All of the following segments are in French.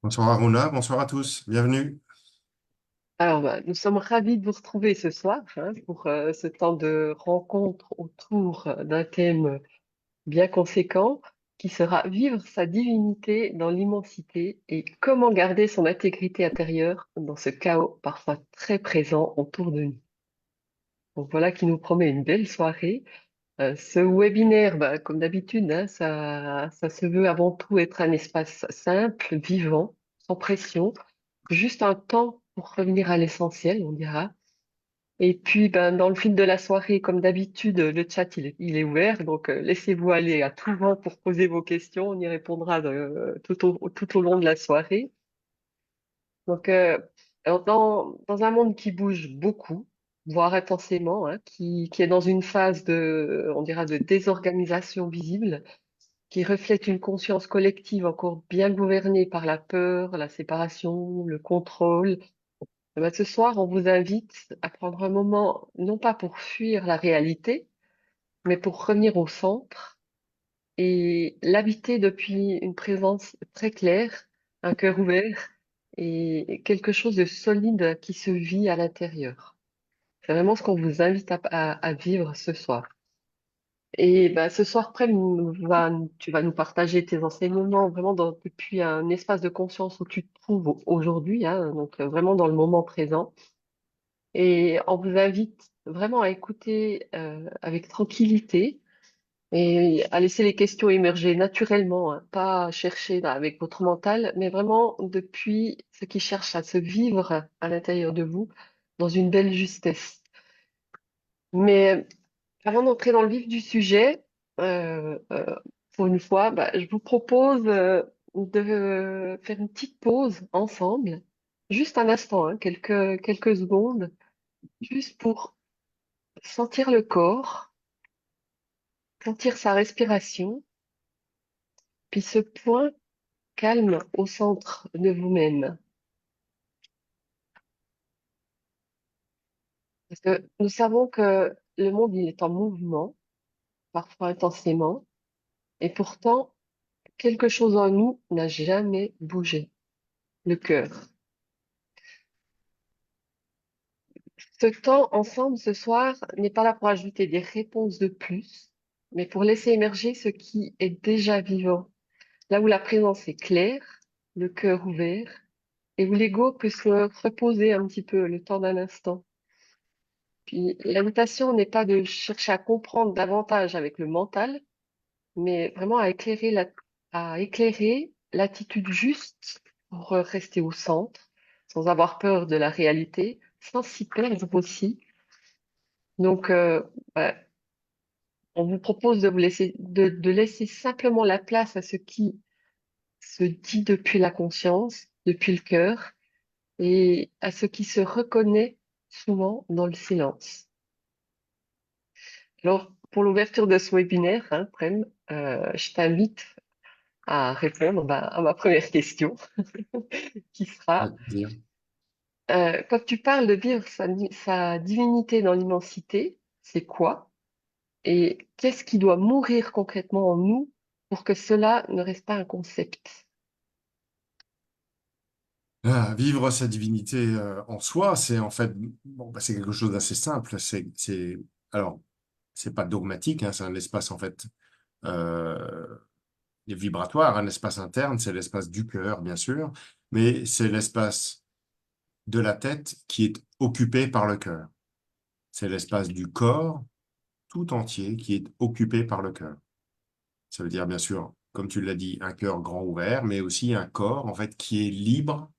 Bonsoir Aruna, bonsoir à tous, bienvenue. Alors, nous sommes ravis de vous retrouver ce soir pour ce temps de rencontre autour d'un thème bien conséquent qui sera vivre sa divinité dans l'immensité et comment garder son intégrité intérieure dans ce chaos parfois très présent autour de nous. Donc voilà qui nous promet une belle soirée. Ce webinaire, comme d'habitude, ça se veut avant tout être un espace simple, vivant, sans pression, juste un temps pour revenir à l'essentiel, on dira. Et puis, dans le fil de la soirée, comme d'habitude, le chat, il est ouvert. Donc, laissez-vous aller à tout vent pour poser vos questions. On y répondra tout au long de la soirée. Donc, alors dans un monde qui bouge beaucoup, voire intensément, qui est dans une phase on dira, de désorganisation visible, qui reflète une conscience collective encore bien gouvernée par la peur, la séparation, le contrôle. Ce soir, on vous invite à prendre un moment, non pas pour fuir la réalité, mais pour revenir au centre et l'habiter depuis une présence très claire, un cœur ouvert et quelque chose de solide qui se vit à l'intérieur. C'est vraiment ce qu'on vous invite à vivre ce soir. Et ce soir, Prem, tu vas nous partager tes enseignements vraiment depuis un espace de conscience où tu te trouves aujourd'hui, donc vraiment dans le moment présent. Et on vous invite vraiment à écouter avec tranquillité et à laisser les questions émerger naturellement, pas chercher avec votre mental, mais vraiment depuis ce qui cherche à se vivre à l'intérieur de vous dans une belle justesse. Mais avant d'entrer dans le vif du sujet, pour une fois, je vous propose de faire une petite pause ensemble, juste un instant, quelques secondes, juste pour sentir le corps, sentir sa respiration, puis ce point calme au centre de vous-même. Parce que nous savons que le monde, il est en mouvement, parfois intensément, et pourtant, quelque chose en nous n'a jamais bougé, le cœur. Ce temps ensemble ce soir n'est pas là pour ajouter des réponses de plus, mais pour laisser émerger ce qui est déjà vivant, là où la présence est claire, le cœur ouvert, et où l'ego peut se reposer un petit peu le temps d'un instant. Puis l'invitation n'est pas de chercher à comprendre davantage avec le mental, mais vraiment à éclairer l'attitude juste pour rester au centre, sans avoir peur de la réalité, sans s'y perdre aussi. Donc, bah, on vous propose de laisser simplement la place à ce qui se dit depuis la conscience, depuis le cœur, et à ce qui se reconnaît souvent dans le silence. Alors, pour l'ouverture de ce webinaire, Prem, je t'invite à répondre à ma première question, qui sera, Avec plaisir. quand tu parles de vivre sa divinité dans l'immensité, c'est quoi? Et qu'est-ce qui doit mourir concrètement en nous pour que cela ne reste pas un concept? Vivre sa divinité en soi, c'est en fait, bon, c'est quelque chose d'assez simple. Alors, c'est pas dogmatique, hein, c'est un espace en fait euh, vibratoire, un espace interne, c'est l'espace du cœur, bien sûr, mais c'est l'espace de la tête qui est occupé par le cœur. C'est l'espace du corps tout entier qui est occupé par le cœur. Ça veut dire, bien sûr, comme tu l'as dit, un cœur grand ouvert, mais aussi un corps, en fait, qui est libre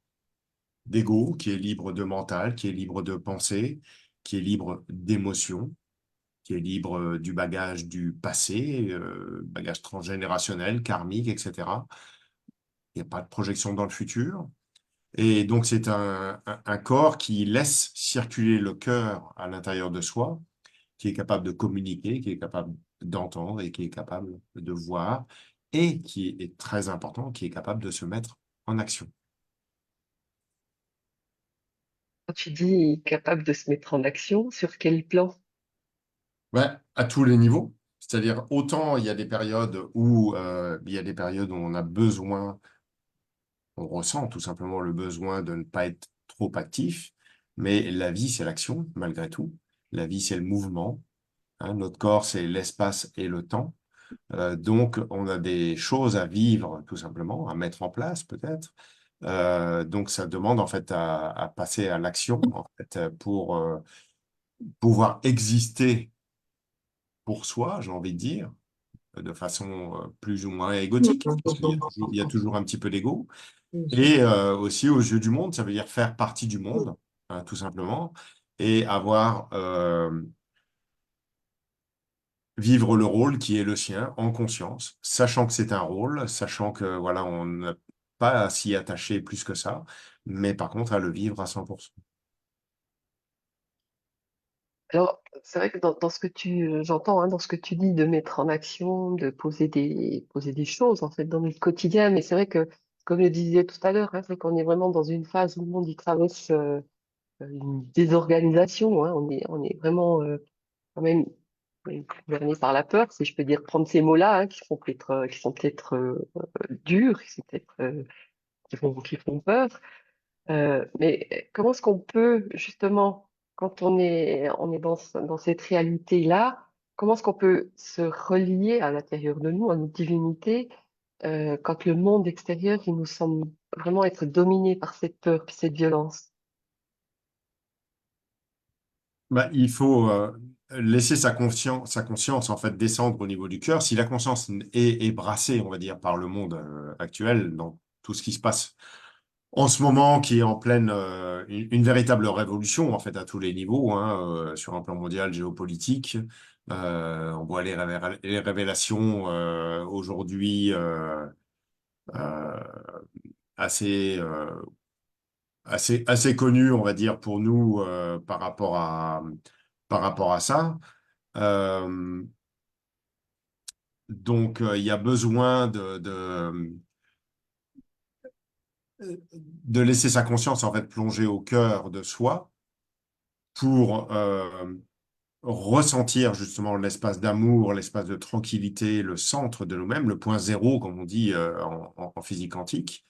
d'ego, qui est libre de mental, qui est libre de pensée, qui est libre d'émotion, qui est libre du bagage du passé, bagage transgénérationnel, karmique, etc. Il n'y a pas de projection dans le futur. Et donc, c'est un corps qui laisse circuler le cœur à l'intérieur de soi, qui est capable de communiquer, qui est capable d'entendre et qui est capable de voir, et qui est très important, qui est capable de se mettre en action. Quand tu dis capable de se mettre en action, sur quel plan? Ouais, à tous les niveaux. C'est-à-dire, autant il y a des périodes où il y a des périodes où on a besoin on ressent tout simplement le besoin de ne pas être trop actif, mais la vie, c'est l'action, malgré tout. La vie, c'est le mouvement, hein. Notre corps, c'est l'espace et le temps. Donc, on a des choses à vivre, tout simplement, à mettre en place, peut-être. Donc, ça demande, en fait, à passer à l'action, en fait, pour pouvoir exister pour soi, j'ai envie de dire, de façon plus ou moins égotique, parce qu'il y a toujours un petit peu d'ego. Bien sûr. Et aussi aux yeux du monde, ça veut dire faire partie du monde, hein, tout simplement, et avoir vivre le rôle qui est le sien en conscience, sachant que c'est un rôle, sachant que voilà, on n'a pas à s'y attacher plus que ça, mais par contre à le vivre à 100%. Alors, c'est vrai que dans ce que j'entends, hein, dans ce que tu dis, de mettre en action, de poser des choses, en fait, dans notre quotidien. Mais c'est vrai que, comme je disais tout à l'heure, hein, c'est qu'on est vraiment dans une phase où le monde y traverse une désorganisation, hein. On est vraiment quand même gouverné par la peur, si je peux dire, prendre ces mots-là, hein, qui sont peut-être durs, qui sont peut-être qui font peur. Mais comment est-ce qu'on peut, justement, quand on est dans cette réalité-là, comment est-ce qu'on peut se relier à l'intérieur de nous, à notre divinité, quand le monde extérieur, il nous semble vraiment être dominé par cette peur, puis cette violence? Bah, il faut laisser sa conscience en fait descendre au niveau du cœur. Si la conscience est brassée, on va dire, par le monde actuel, dans tout ce qui se passe en ce moment, qui est en pleine une véritable révolution en fait à tous les niveaux, hein, sur un plan mondial, géopolitique. On voit les révélations aujourd'hui euh, assez assez connues, on va dire pour nous par rapport à ça. Euh, donc il y a besoin de laisser sa conscience en fait plonger au cœur de soi pour ressentir justement l'espace d'amour, l'espace de tranquillité, le centre de nous-mêmes, le point zéro, comme on dit en physique quantique,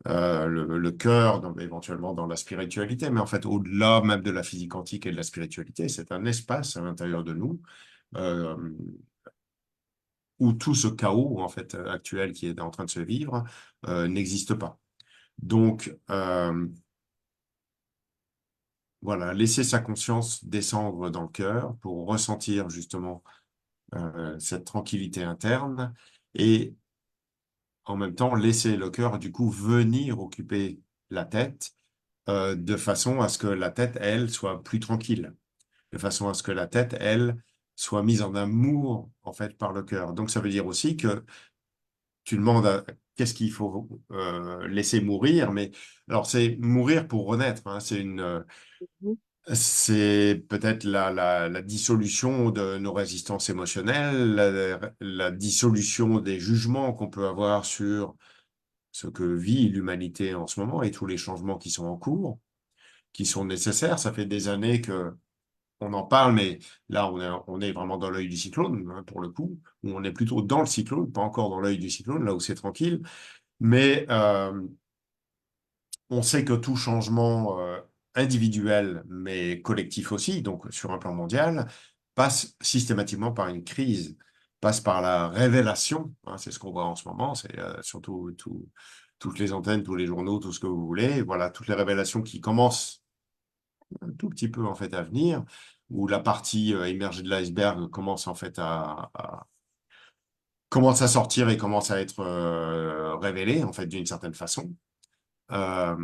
le cœur, éventuellement dans la spiritualité, mais en fait, au-delà même de la physique quantique et de la spiritualité, c'est un espace à l'intérieur de nous euh, où tout ce chaos en fait actuel qui est en train de se vivre n'existe pas. Donc, voilà, laisser sa conscience descendre dans le cœur pour ressentir justement cette tranquillité interne et en même temps laisser le cœur du coup venir occuper la tête de façon à ce que la tête, elle, soit plus tranquille, de façon à ce que la tête, elle, soit mise en amour en fait par le cœur. Donc ça veut dire aussi que tu demandes qu'est-ce qu'il faut laisser mourir, mais alors c'est mourir pour renaître, hein, Mhm. c'est peut-être la dissolution de nos résistances émotionnelles, la dissolution des jugements qu'on peut avoir sur ce que vit l'humanité en ce moment et tous les changements qui sont en cours, qui sont nécessaires. Ça fait des années que on en parle, mais là, on est vraiment dans l'œil du cyclone, hein, pour le coup, ou on est plutôt dans le cyclone, pas encore dans l'œil du cyclone, là où c'est tranquille. Mais on sait que tout changement individuel, mais collectif aussi, donc sur un plan mondial, passe systématiquement par une crise, passe par la révélation, hein, c'est ce qu'on voit en ce moment, c'est surtout toutes les antennes, tous les journaux, tout ce que vous voulez, voilà, toutes les révélations qui commencent un tout petit peu en fait à venir, où la partie émergée de l'iceberg commence en fait commence à sortir et commence à être révélée en fait d'une certaine façon. Euh,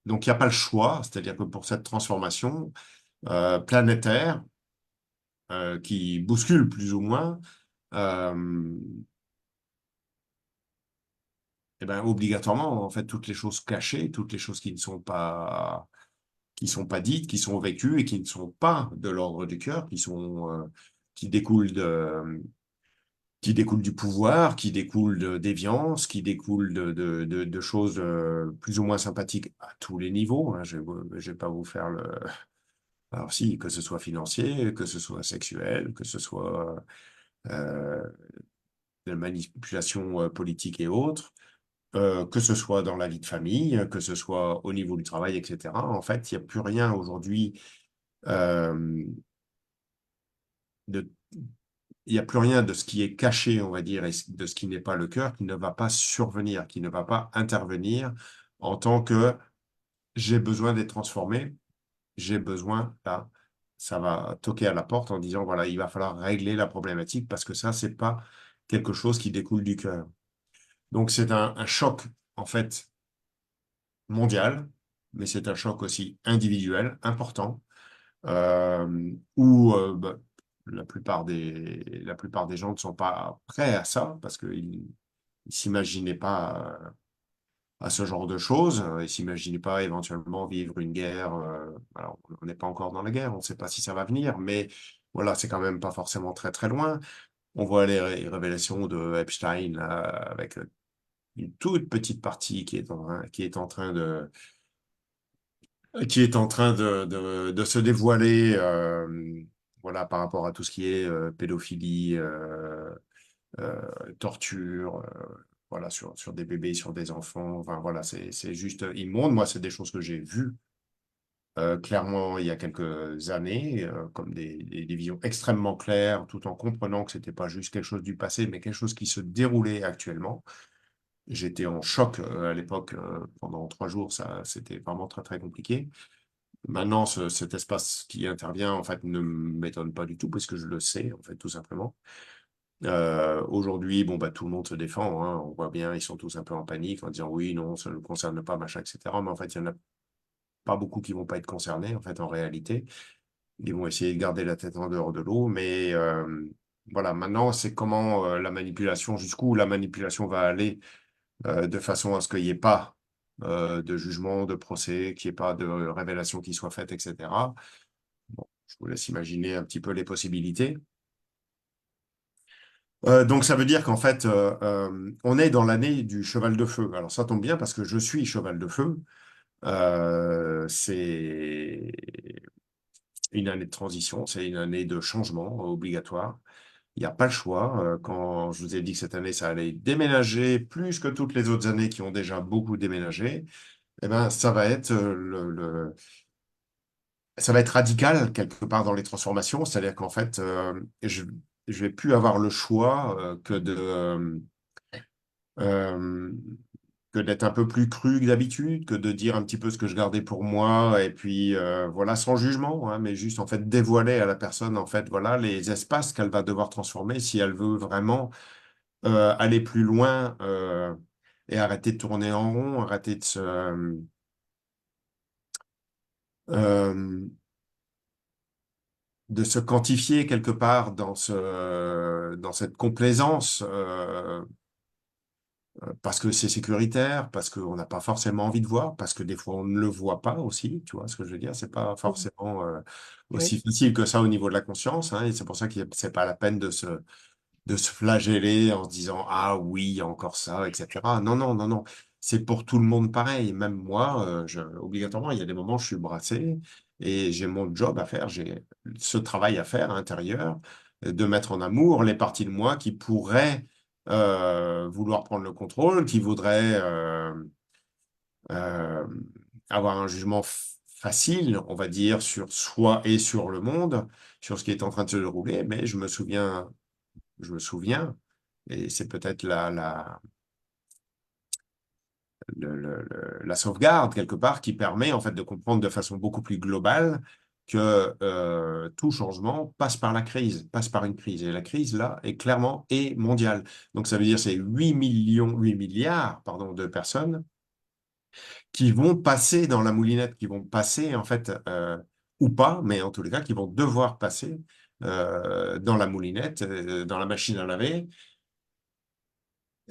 Donc, il n'y a pas le choix, c'est-à-dire que pour cette transformation planétaire qui bouscule plus ou moins, euh, eh ben, obligatoirement, en fait, toutes les choses cachées, toutes les choses qui sont pas dites, qui sont vécues et qui ne sont pas de l'ordre du cœur, qui découlent qui découlent du pouvoir, qui découlent de déviance, qui découlent de choses plus ou moins sympathiques à tous les niveaux, hein. Je ne vais pas vous faire le, alors si, que ce soit financier, que ce soit sexuel, que ce soit euh, de manipulation politique et autres, que ce soit dans la vie de famille, que ce soit au niveau du travail, etc. En fait, il n'y a plus rien aujourd'hui euh, de, il n'y a plus rien de ce qui est caché, on va dire, et de ce qui n'est pas le cœur, qui ne va pas survenir, qui ne va pas intervenir en tant que j'ai besoin d'être transformé, j'ai besoin, là, ça va toquer à la porte en disant, voilà, il va falloir régler la problématique parce que ça, c'est pas quelque chose qui découle du cœur. Donc, c'est un choc, en fait, mondial, mais c'est un choc aussi individuel, important, où bah, la plupart des gens ne sont pas prêts à ça parce qu'ils ne s'imaginaient pas à ce genre de choses. Ils ne s'imaginaient pas éventuellement vivre une guerre. Alors, on n'est pas encore dans la guerre, on ne sait pas si ça va venir, mais voilà, c'est quand même pas forcément très très loin. On voit les révélations de Epstein là, avec une toute petite partie qui est en train de se dévoiler, voilà, par rapport à tout ce qui est pédophilie, euh, torture, voilà, sur des bébés, sur des enfants. Enfin, voilà, c'est juste immonde. Moi, c'est des choses que j'ai vues clairement il y a quelques années, comme des visions extrêmement claires, tout en comprenant que c'était pas juste quelque chose du passé, mais quelque chose qui se déroulait actuellement. J'étais en choc à l'époque, pendant 3 jours, ça, c'était vraiment très, très compliqué. Maintenant, cet espace qui intervient, en fait, ne m'étonne pas du tout, parce que je le sais, en fait, tout simplement. Aujourd'hui, bon, bah, tout le monde se défend, hein. On voit bien, ils sont tous un peu en panique en disant oui, non, ça ne nous concerne pas, machin, etc. Mais en fait, il y en a pas beaucoup qui vont pas être concernés, en fait, en réalité. Ils vont essayer de garder la tête en dehors de l'eau, mais voilà, maintenant, c'est comment la manipulation, jusqu'où la manipulation va aller, de façon à ce qu'il n'y ait pas de jugement, de procès, qu'il n'y ait pas de révélation qui soit faite, etc. Bon, je vous laisse imaginer un petit peu les possibilités. Donc ça veut dire qu'en fait, on est dans l'année du cheval de feu. Alors ça tombe bien parce que je suis cheval de feu. C'est une année de transition, c'est une année de changement obligatoire. Il n'y a pas le choix. Quand je vous ai dit que cette année, ça allait déménager plus que toutes les autres années qui ont déjà beaucoup déménagé, eh ben, ça va être ça va être radical quelque part dans les transformations. C'est-à-dire qu'en fait, je vais plus avoir le choix euh, que d'être un peu plus cru que d'habitude, que de dire un petit peu ce que je gardais pour moi, et puis voilà, sans jugement, hein, mais juste en fait dévoiler à la personne en fait voilà les espaces qu'elle va devoir transformer si elle veut vraiment aller plus loin et arrêter de tourner en rond, arrêter euh, de se quantifier quelque part dans cette complaisance. Parce que c'est sécuritaire, parce qu'on n'a pas forcément envie de voir, parce que des fois on ne le voit pas aussi, tu vois ce que je veux dire? C'est pas Mhm. forcément Oui. aussi facile que ça au niveau de la conscience, hein, et c'est pour ça que c'est pas la peine de se flageller en se disant ah oui, il y a encore ça, etc. Non, non, non, non. C'est pour tout le monde pareil. Même moi, obligatoirement, il y a des moments où je suis brassé et j'ai mon job à faire, j'ai ce travail à faire à l'intérieur, de mettre en amour les parties de moi qui pourraient vouloir prendre le contrôle, qui voudraient euh, avoir un jugement facile, on va dire, sur soi et sur le monde, sur ce qui est en train de se dérouler. Mais je me souviens, et c'est peut-être la sauvegarde quelque part qui permet en fait de comprendre de façon beaucoup plus globale que tout changement passe par la crise, passe par une crise. Et la crise, là, est clairement et mondiale. Donc ça veut dire c'est 8 milliards, pardon, de personnes qui vont passer dans la moulinette, qui vont passer en fait, ou pas, mais en tous les cas, qui vont devoir passer dans la moulinette, dans la machine à laver.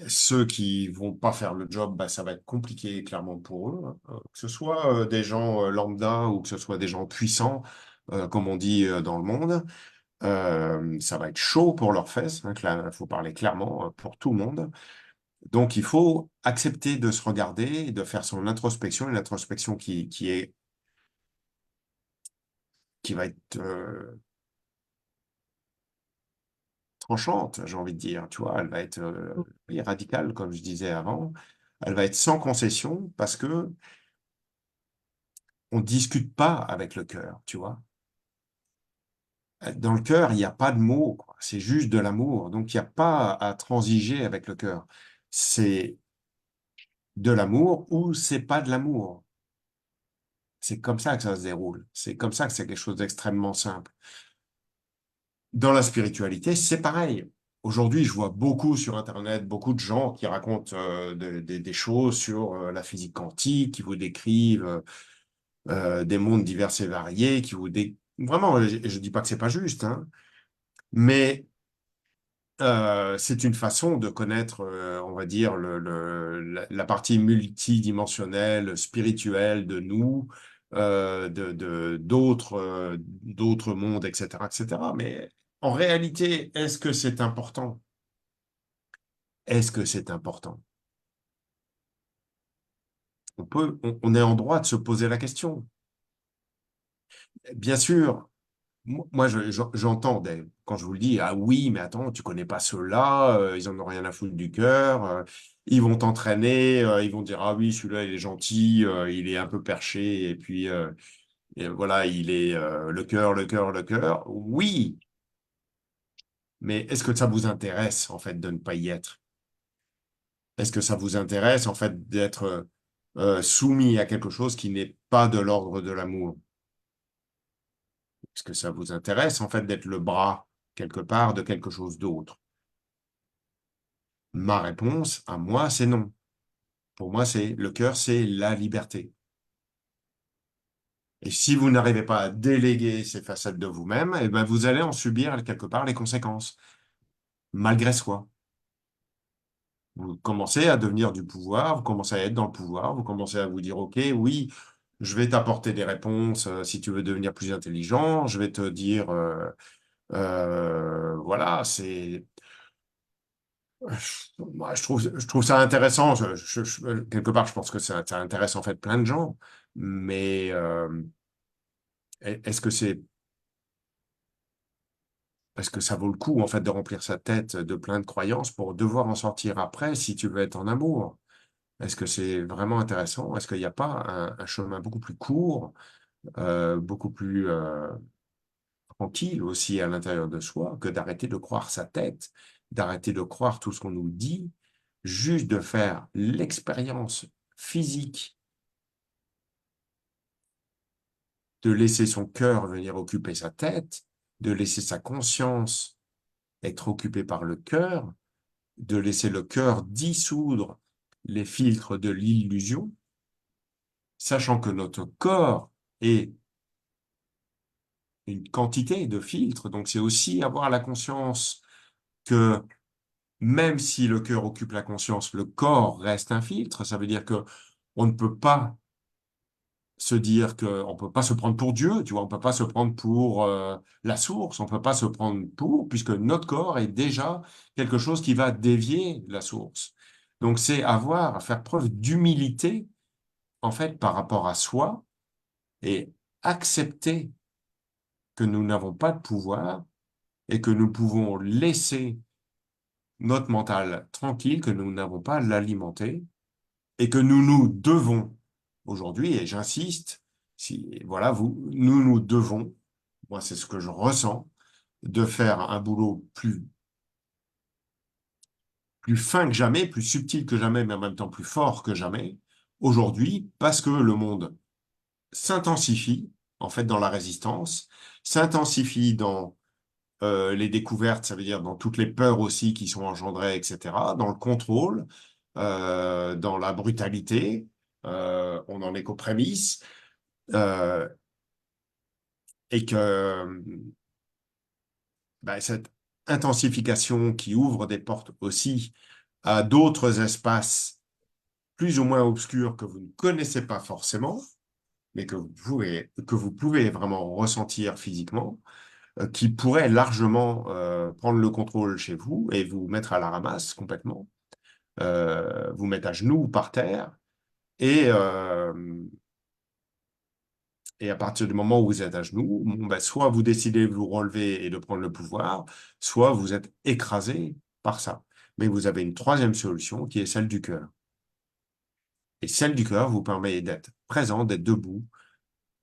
Ceux qui vont pas faire le job, bah, ça va être compliqué clairement pour eux, hein. Que ce soit des gens lambda ou que ce soit des gens puissants, comme on dit dans le monde, ça va être chaud pour leurs fesses, hein, il faut parler clairement pour tout le monde. Donc il faut accepter de se regarder et de faire son introspection, une introspection qui va être tranchante, j'ai envie de dire, tu vois, elle va être oui, radicale, comme je disais avant. elle va être sans concession parce que on discute pas avec le cœur, tu vois. Dans le cœur, il n'y a pas de mots, quoi. C'est juste de l'amour. Donc, il n'y a pas à transiger avec le cœur. C'est de l'amour ou c'est pas de l'amour. C'est comme ça que ça se déroule. C'est comme ça que c'est quelque chose d'extrêmement simple. Dans la spiritualité, c'est pareil. Aujourd'hui, je vois beaucoup sur Internet, beaucoup de gens qui racontent des choses sur la physique quantique, qui vous décrivent des mondes divers et variés, Vraiment, je dis pas que c'est pas juste, hein, mais c'est une façon de connaître, on va dire, la partie multidimensionnelle, spirituelle de nous, d'autres mondes, etc., etc. Mais en réalité, est-ce que c'est important? Est-ce que c'est important? On est en droit de se poser la question. Bien sûr, moi, j'entends quand je vous le dis, ah oui, mais attends, tu connais pas ceux-là, ils en ont rien à foutre du cœur, ils vont t'entraîner, ils vont dire, ah oui, celui-là, il est gentil, il est un peu perché, et puis et voilà, il est le cœur, le cœur, le cœur. Oui, mais est-ce que ça vous intéresse, en fait, de ne pas y être? Est-ce que ça vous intéresse, en fait, d'être soumis à quelque chose qui n'est pas de l'ordre de l'amour? Est-ce que ça vous intéresse, en fait, d'être le bras, quelque part, de quelque chose d'autre? Ma réponse à moi, c'est non. Pour moi, c'est le cœur, c'est la liberté. Et si vous n'arrivez pas à déléguer ces facettes de vous-même, eh ben, vous allez en subir quelque part les conséquences, malgré soi. Vous commencez à devenir du pouvoir, vous commencez à être dans le pouvoir, vous commencez à vous dire, OK, oui, je vais t'apporter des réponses si tu veux devenir plus intelligent, je vais te dire, voilà, c'est moi, je trouve ça intéressant. Quelque part, je pense que ça intéresse en fait plein de gens. Mais est-ce que est-ce que ça vaut le coup en fait de remplir sa tête de plein de croyances pour devoir en sortir après si tu veux être en amour? Est-ce que c'est vraiment intéressant? Est-ce qu'il n'y a pas un chemin beaucoup plus court, beaucoup plus tranquille aussi à l'intérieur de soi que d'arrêter de croire sa tête, d'arrêter de croire tout ce qu'on nous dit, juste de faire l'expérience physique, de laisser son cœur venir occuper sa tête, de laisser sa conscience être occupée par le cœur, de laisser le cœur dissoudre les filtres de l'illusion, sachant que notre corps est une quantité de filtres. Donc c'est aussi avoir la conscience que même si le cœur occupe la conscience, le corps reste un filtre. Ça veut dire que on ne peut pas se dire qu'on peut pas se prendre pour Dieu, tu vois, on peut pas se prendre pour la source, on peut pas se prendre pour, puisque notre corps est déjà quelque chose qui va dévier la source. Donc c'est avoir à faire preuve d'humilité, en fait, par rapport à soi et accepter que nous n'avons pas de pouvoir et que nous pouvons laisser notre mental tranquille, que nous n'avons pas à l'alimenter et que nous nous devons aujourd'hui, et j'insiste, si, voilà, nous devons, moi c'est ce que je ressens, de faire un boulot plus fin que jamais, plus subtil que jamais, mais en même temps plus fort que jamais, aujourd'hui, parce que le monde s'intensifie, en fait, dans la résistance, s'intensifie dans les découvertes, ça veut dire dans toutes les peurs aussi qui sont engendrées, etc., dans le contrôle, dans la brutalité, on en est qu'aux prémices, euh, et que bah, cette intensification qui ouvre des portes aussi à d'autres espaces plus ou moins obscurs que vous ne connaissez pas forcément, mais que vous pouvez vraiment ressentir physiquement, qui pourraient largement prendre le contrôle chez vous et vous mettre à la ramasse complètement, vous mettre à genoux par terre, et, euh, et à partir du moment où vous êtes à genoux, bon, ben, soit vous décidez de vous relever et de prendre le pouvoir, soit vous êtes écrasé par ça. Mais vous avez une troisième solution qui est celle du cœur. Et celle du cœur vous permet d'être présent, d'être debout,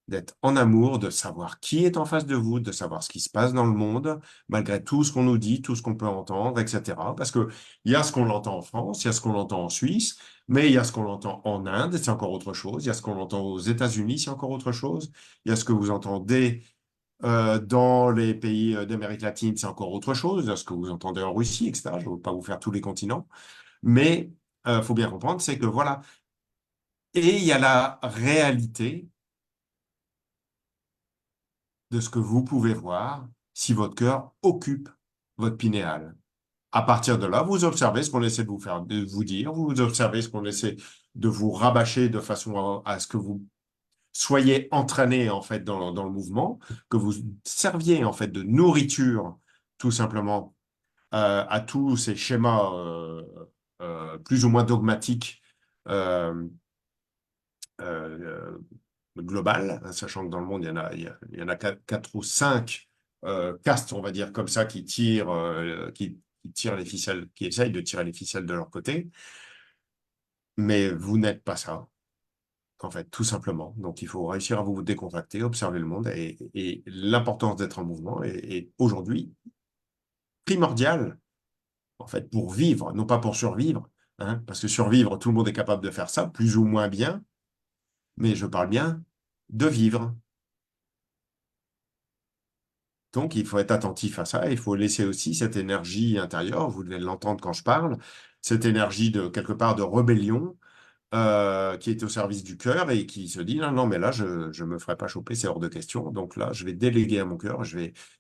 d'être en amour, de savoir qui est en face de vous, de savoir ce qui se passe dans le monde, malgré tout ce qu'on nous dit, tout ce qu'on peut entendre, etc. Parce que il y a ce qu'on entend en France, il y a ce qu'on entend en Suisse, mais il y a ce qu'on entend en Inde, c'est encore autre chose. Il y a ce qu'on entend aux États-Unis, c'est encore autre chose. Il y a ce que vous entendez dans les pays d'Amérique latine, c'est encore autre chose. Il y a ce que vous entendez en Russie, etc. Je ne veux pas vous faire tous les continents, mais faut bien comprendre, c'est que voilà. Et il y a la réalité de ce que vous pouvez voir si votre cœur occupe votre pinéal. À partir de là, vous observez ce qu'on essaie de vous faire, de vous dire, vous observez ce qu'on essaie de vous rabâcher de façon à ce que vous soyez entraîné en fait dans le mouvement, que vous serviez en fait de nourriture tout simplement à tous ces schémas plus ou moins dogmatiques euh, euh, global, hein, sachant que dans le monde, il y en a quatre ou cinq castes, on va dire, comme ça, qui tirent les ficelles, qui essayent de tirer les ficelles de leur côté. Mais vous n'êtes pas ça, en fait, tout simplement. Donc, il faut réussir à vous décontracter, observer le monde, et l'importance d'être en mouvement est aujourd'hui primordiale, en fait, pour vivre, non pas pour survivre, hein, parce que survivre, tout le monde est capable de faire ça, plus ou moins bien, mais je parle bien de vivre. Donc, il faut être attentif à ça. Il faut laisser aussi cette énergie intérieure, vous devez l'entendre quand je parle, cette énergie de quelque part de rébellion qui est au service du cœur et qui se dit non, non, mais là, je ne me ferai pas choper, c'est hors de question. Donc là, je vais déléguer à mon cœur,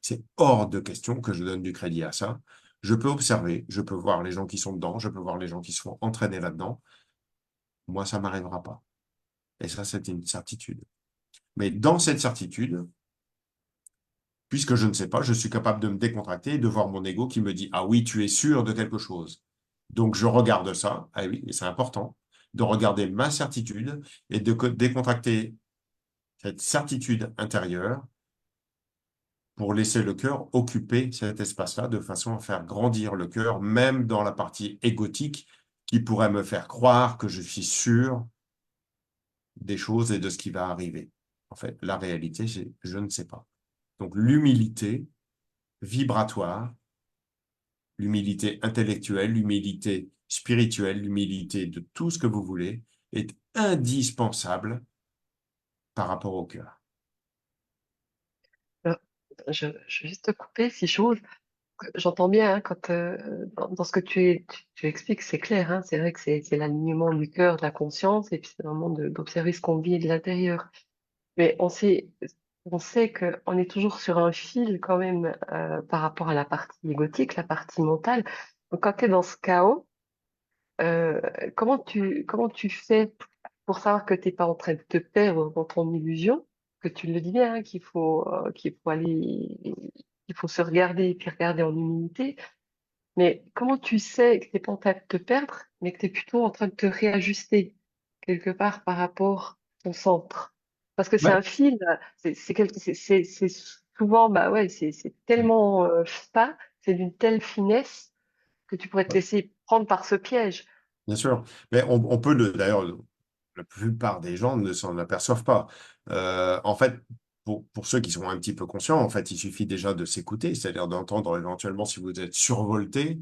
c'est hors de question que je donne du crédit à ça. Je peux observer, je peux voir les gens qui sont dedans, je peux voir les gens qui se font entraîner là-dedans. Moi, ça ne m'arrivera pas. Et ça, c'est une certitude. Mais dans cette certitude, puisque je ne sais pas, je suis capable de me décontracter et de voir mon ego qui me dit, ah oui, tu es sûr de quelque chose. Donc je regarde ça, ah oui, et c'est important, de regarder ma certitude et de décontracter cette certitude intérieure pour laisser le cœur occuper cet espace-là de façon à faire grandir le cœur, même dans la partie égotique qui pourrait me faire croire que je suis sûr des choses et de ce qui va arriver. En fait, la réalité, c'est je ne sais pas. Donc l'humilité vibratoire, l'humilité intellectuelle, l'humilité spirituelle, l'humilité de tout ce que vous voulez, est indispensable par rapport au cœur. Alors, je vais juste te couper si j'ose. J'entends bien hein, quand dans ce que tu expliques, c'est clair. Hein, c'est vrai que c'est l'alignement du cœur, de la conscience, et puis c'est vraiment d'observer ce qu'on vit de l'intérieur. Mais on sait qu'on est toujours sur un fil quand même par rapport à la partie égotique, la partie mentale. Donc quand tu es dans ce chaos, euh, comment tu fais pour savoir que t'es pas en train de te perdre dans ton illusion, que tu le dis bien, hein, qu'il faut se regarder et puis regarder en humilité. Mais comment tu sais que t'es pas en train de te perdre, mais que tu es plutôt en train de te réajuster quelque part par rapport à ton centre? Parce que c'est Ouais, un fil, c'est souvent, bah ouais, c'est tellement fin, c'est d'une telle finesse que tu pourrais te laisser prendre par ce piège. bien sûr. Mais on peut d'ailleurs, la plupart des gens ne s'en aperçoivent pas. En fait, pour ceux qui sont un petit peu conscients, en fait, il suffit déjà de s'écouter, c'est-à-dire d'entendre éventuellement si vous êtes survolté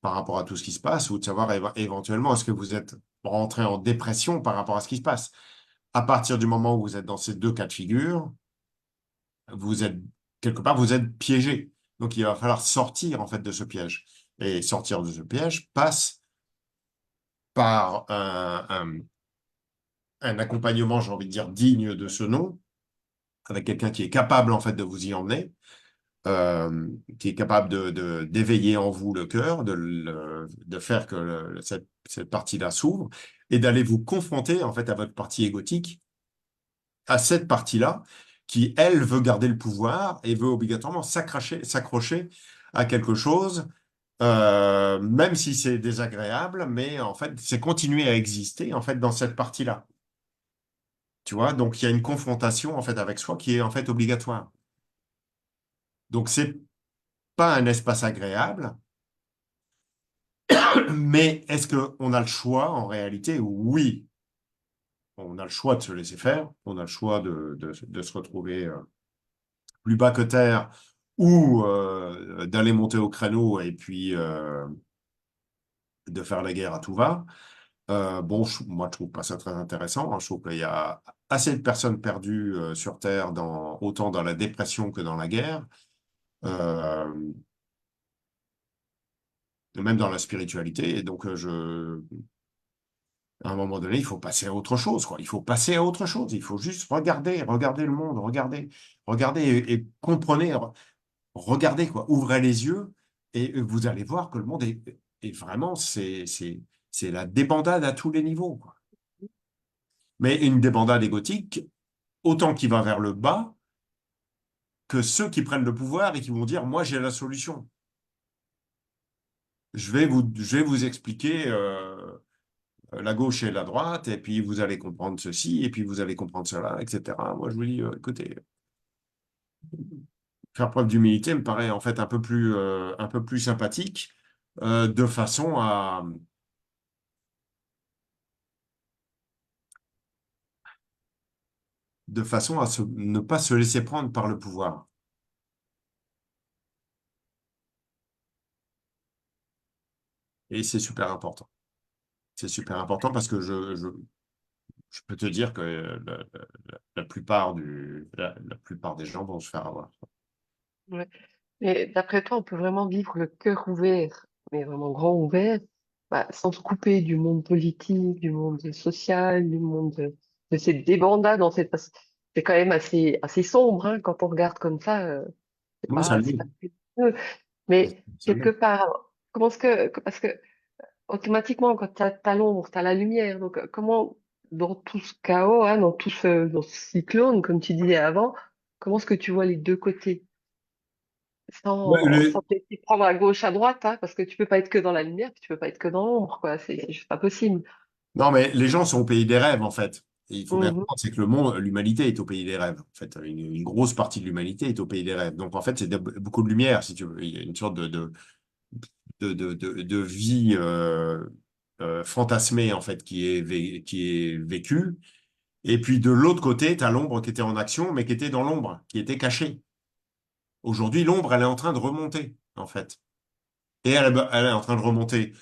par rapport à tout ce qui se passe, ou de savoir éventuellement est-ce que vous êtes rentré en dépression par rapport à ce qui se passe. À partir du moment où vous êtes dans ces deux cas de figure, vous êtes quelque part, vous êtes piégé. Donc, il va falloir sortir en fait de ce piège. Et sortir de ce piège passe par un accompagnement, j'ai envie de dire, digne de ce nom, avec quelqu'un qui est capable en fait de vous y emmener, qui est capable d'éveiller en vous le cœur, de faire que cette partie-là s'ouvre et d'aller vous confronter en fait à votre partie égotique, à cette partie-là qui, elle, veut garder le pouvoir et veut obligatoirement s'accrocher à quelque chose, même si c'est désagréable, mais en fait, c'est continuer à exister en fait dans cette partie-là. Tu vois, donc il y a une confrontation en fait avec soi qui est en fait obligatoire. Donc c'est pas un espace agréable, mais est-ce qu'on a le choix en réalité? Oui, on a le choix de se laisser faire, on a le choix de se retrouver plus bas que terre ou d'aller monter au créneau et puis de faire la guerre à tout va. Bon, moi, je trouve pas ça très intéressant, hein. Je trouve qu'il y a assez de personnes perdues sur Terre, autant dans la dépression que dans la guerre, euh, même dans la spiritualité. Et donc, à un moment donné, il faut passer à autre chose, quoi. Il faut passer à autre chose. Il faut juste regarder le monde, regardez et comprenez, regardez, quoi. Ouvrez les yeux et vous allez voir que le monde est vraiment, c'est la débandade à tous les niveaux, quoi. Mais une débandade égotique, autant qui va vers le bas que ceux qui prennent le pouvoir et qui vont dire, moi, j'ai la solution. Je vais vous expliquer la gauche et la droite, et puis vous allez comprendre ceci, et puis vous allez comprendre cela, etc. Moi, je vous dis, écoutez, faire preuve d'humilité me paraît en fait un peu plus sympathique, euh, de façon à, ne pas se laisser prendre par le pouvoir. Et c'est super important. C'est super important parce que je peux te dire que la plupart des gens vont se faire avoir. Ouais. Et d'après toi, on peut vraiment vivre le cœur ouvert, mais vraiment grand ouvert, bah, sans se couper du monde politique, du monde social, du monde de cette débandade, en fait, parce que c'est quand même assez sombre, hein, quand on regarde comme ça, Oui, ça c'est l'est. pas lumineux. Mais Ça quelque l'est. part, parce que automatiquement, quand t'as l'ombre, t'as la lumière, donc comment, dans tout ce chaos, hein, dans ce cyclone, comme tu disais avant, comment est-ce que tu vois les deux côtés? Ouais, Sans te laisser prendre à gauche, à droite, hein, parce que tu peux pas être que dans la lumière, puis tu peux pas être que dans l'ombre, quoi. C'est juste pas possible. Non, mais les gens sont au pays des rêves, en fait. Et il faut bien Mhm. comprendre, c'est que le monde, l'humanité est au pays des rêves. En fait, une grosse partie de l'humanité est au pays des rêves. Donc, en fait, beaucoup de lumière, si tu veux. Il y a une sorte de vie fantasmée, en fait, qui est vécue. Et puis, de l'autre côté, tu as l'ombre qui était en action, mais qui était dans l'ombre, qui était cachée. Aujourd'hui, l'ombre, elle est en train de remonter, en fait. Et elle est en train de remonter,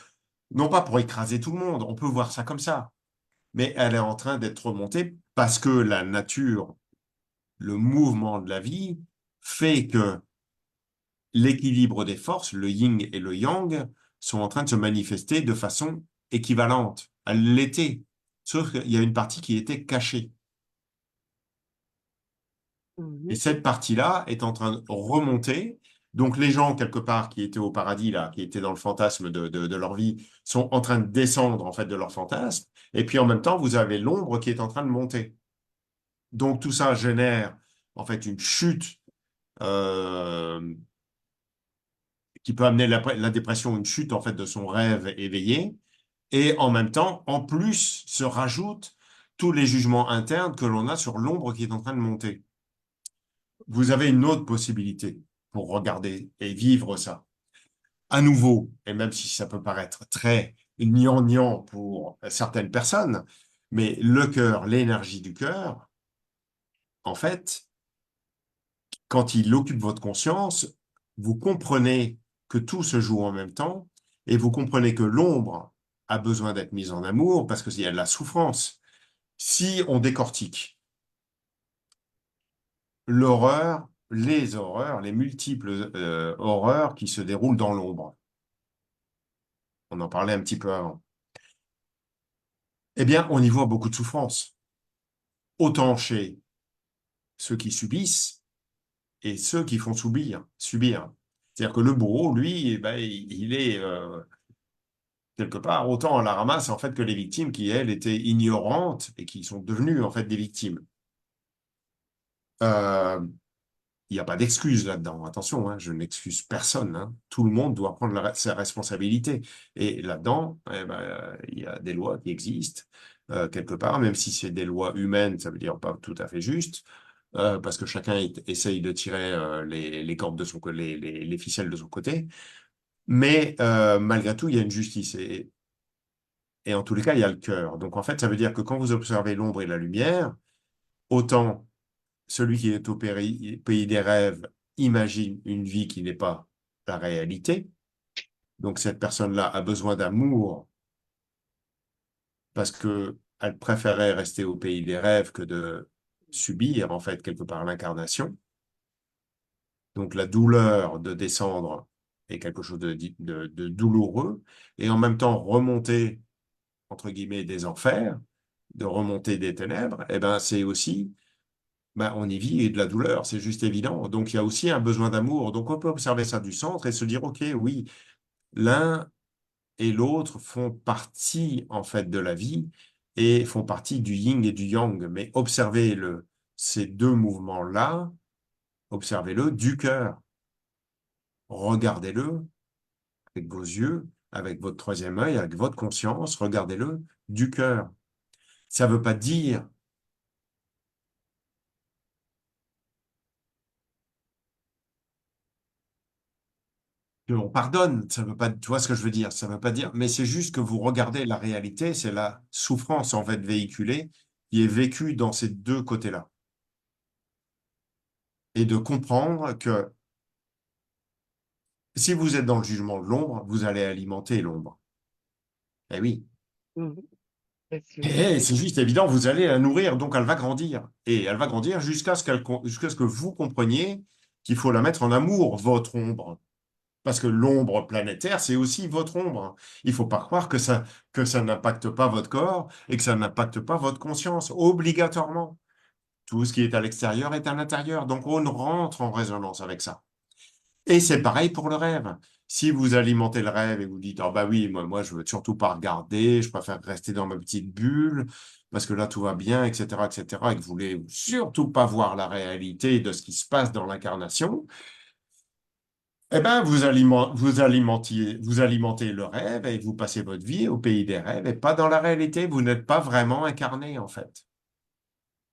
non pas pour écraser tout le monde, on peut voir ça comme ça, mais elle est en train d'être remontée parce que la nature, le mouvement de la vie, fait que l'équilibre des forces, le yin et le yang, sont en train de se manifester de façon équivalente. Elle l'était, sauf qu'il y a une partie qui était cachée. Et Mhm. cette partie-là est en train de remonter. Donc les gens, quelque part, qui étaient au paradis, là, qui étaient dans le fantasme de leur vie, sont en train de descendre, en fait, de leur fantasme. Et puis en même temps, vous avez l'ombre qui est en train de monter. Donc tout ça génère, en fait, une chute euh, qui peut amener la dépression, une chute, en fait, de son rêve éveillé. Et en même temps, en plus, se rajoutent tous les jugements internes que l'on a sur l'ombre qui est en train de monter. Vous avez une autre possibilité pour regarder et vivre ça. À nouveau, et même si ça peut paraître très gnangnan pour certaines personnes, mais le cœur, l'énergie du cœur, en fait, quand il occupe votre conscience, vous comprenez que tout se joue en même temps et vous comprenez que l'ombre a besoin d'être mise en amour parce qu'il y a de la souffrance. Si on décortique les multiples horreurs qui se déroulent dans l'ombre, on en parlait un petit peu avant, eh bien, on y voit beaucoup de souffrance, autant chez ceux qui subissent et ceux qui font subir. C'est-à-dire que le bourreau, lui, eh ben, il est quelque part autant à la ramasse en fait que les victimes qui, elles, étaient ignorantes et qui sont devenues en fait des victimes. Euh, Il n'y a pas d'excuse là-dedans. Attention, hein, je n'excuse personne, hein. Tout le monde doit prendre sa responsabilité. Et là-dedans, eh ben, il y a des lois qui existent quelque part, même si c'est des lois humaines, ça veut dire pas tout à fait juste, parce que chacun essaye de tirer les cordes de son côté, les ficelles de son côté. Mais malgré tout, il y a une justice. et en tous les cas, il y a le cœur. Donc en fait, ça veut dire que quand vous observez l'ombre et la lumière, autant celui qui est au pays des rêves imagine une vie qui n'est pas la réalité. Donc cette personne-là a besoin d'amour parce que elle préférait rester au pays des rêves que de subir en fait quelque part l'incarnation. Donc la douleur de descendre est quelque chose de douloureux et en même temps remonter entre guillemets des enfers, de remonter des ténèbres, eh ben c'est aussi on y vit et de la douleur, c'est juste évident. Donc il y a aussi un besoin d'amour. Donc on peut observer ça du centre et se dire ok, oui, l'un et l'autre font partie en fait de la vie et font partie du yin et du yang. Mais observez ces deux mouvements-là, observez-le du cœur. Regardez-le avec vos yeux, avec votre troisième œil, avec votre conscience, regardez-le du cœur. Ça ne veut pas dire qu'on pardonne, ça veut pas, tu vois ce que je veux dire, ça veut pas dire, mais c'est juste que vous regardez la réalité, c'est la souffrance en fait véhiculée qui est vécue dans ces deux côtés-là. Et de comprendre que si vous êtes dans le jugement de l'ombre, vous allez alimenter l'ombre. Eh oui. Mhm. Et Et c'est juste évident, vous allez la nourrir, donc elle va grandir. Et elle va grandir jusqu'à ce que vous compreniez qu'il faut la mettre en amour, votre ombre. Parce que l'ombre planétaire, c'est aussi votre ombre. Il ne faut pas croire que ça n'impacte pas votre corps et que ça n'impacte pas votre conscience, obligatoirement. Tout ce qui est à l'extérieur est à l'intérieur. Donc on rentre en résonance avec ça. Et c'est pareil pour le rêve. Si vous alimentez le rêve et vous dites, ah bah oui, moi je veux surtout pas regarder, je préfère rester dans ma petite bulle, parce que là tout va bien, etc., etc., et que vous voulez surtout pas voir la réalité de ce qui se passe dans l'incarnation, eh ben, vous alimentez le rêve et vous passez votre vie au pays des rêves et pas dans la réalité. Vous n'êtes pas vraiment incarné, en fait.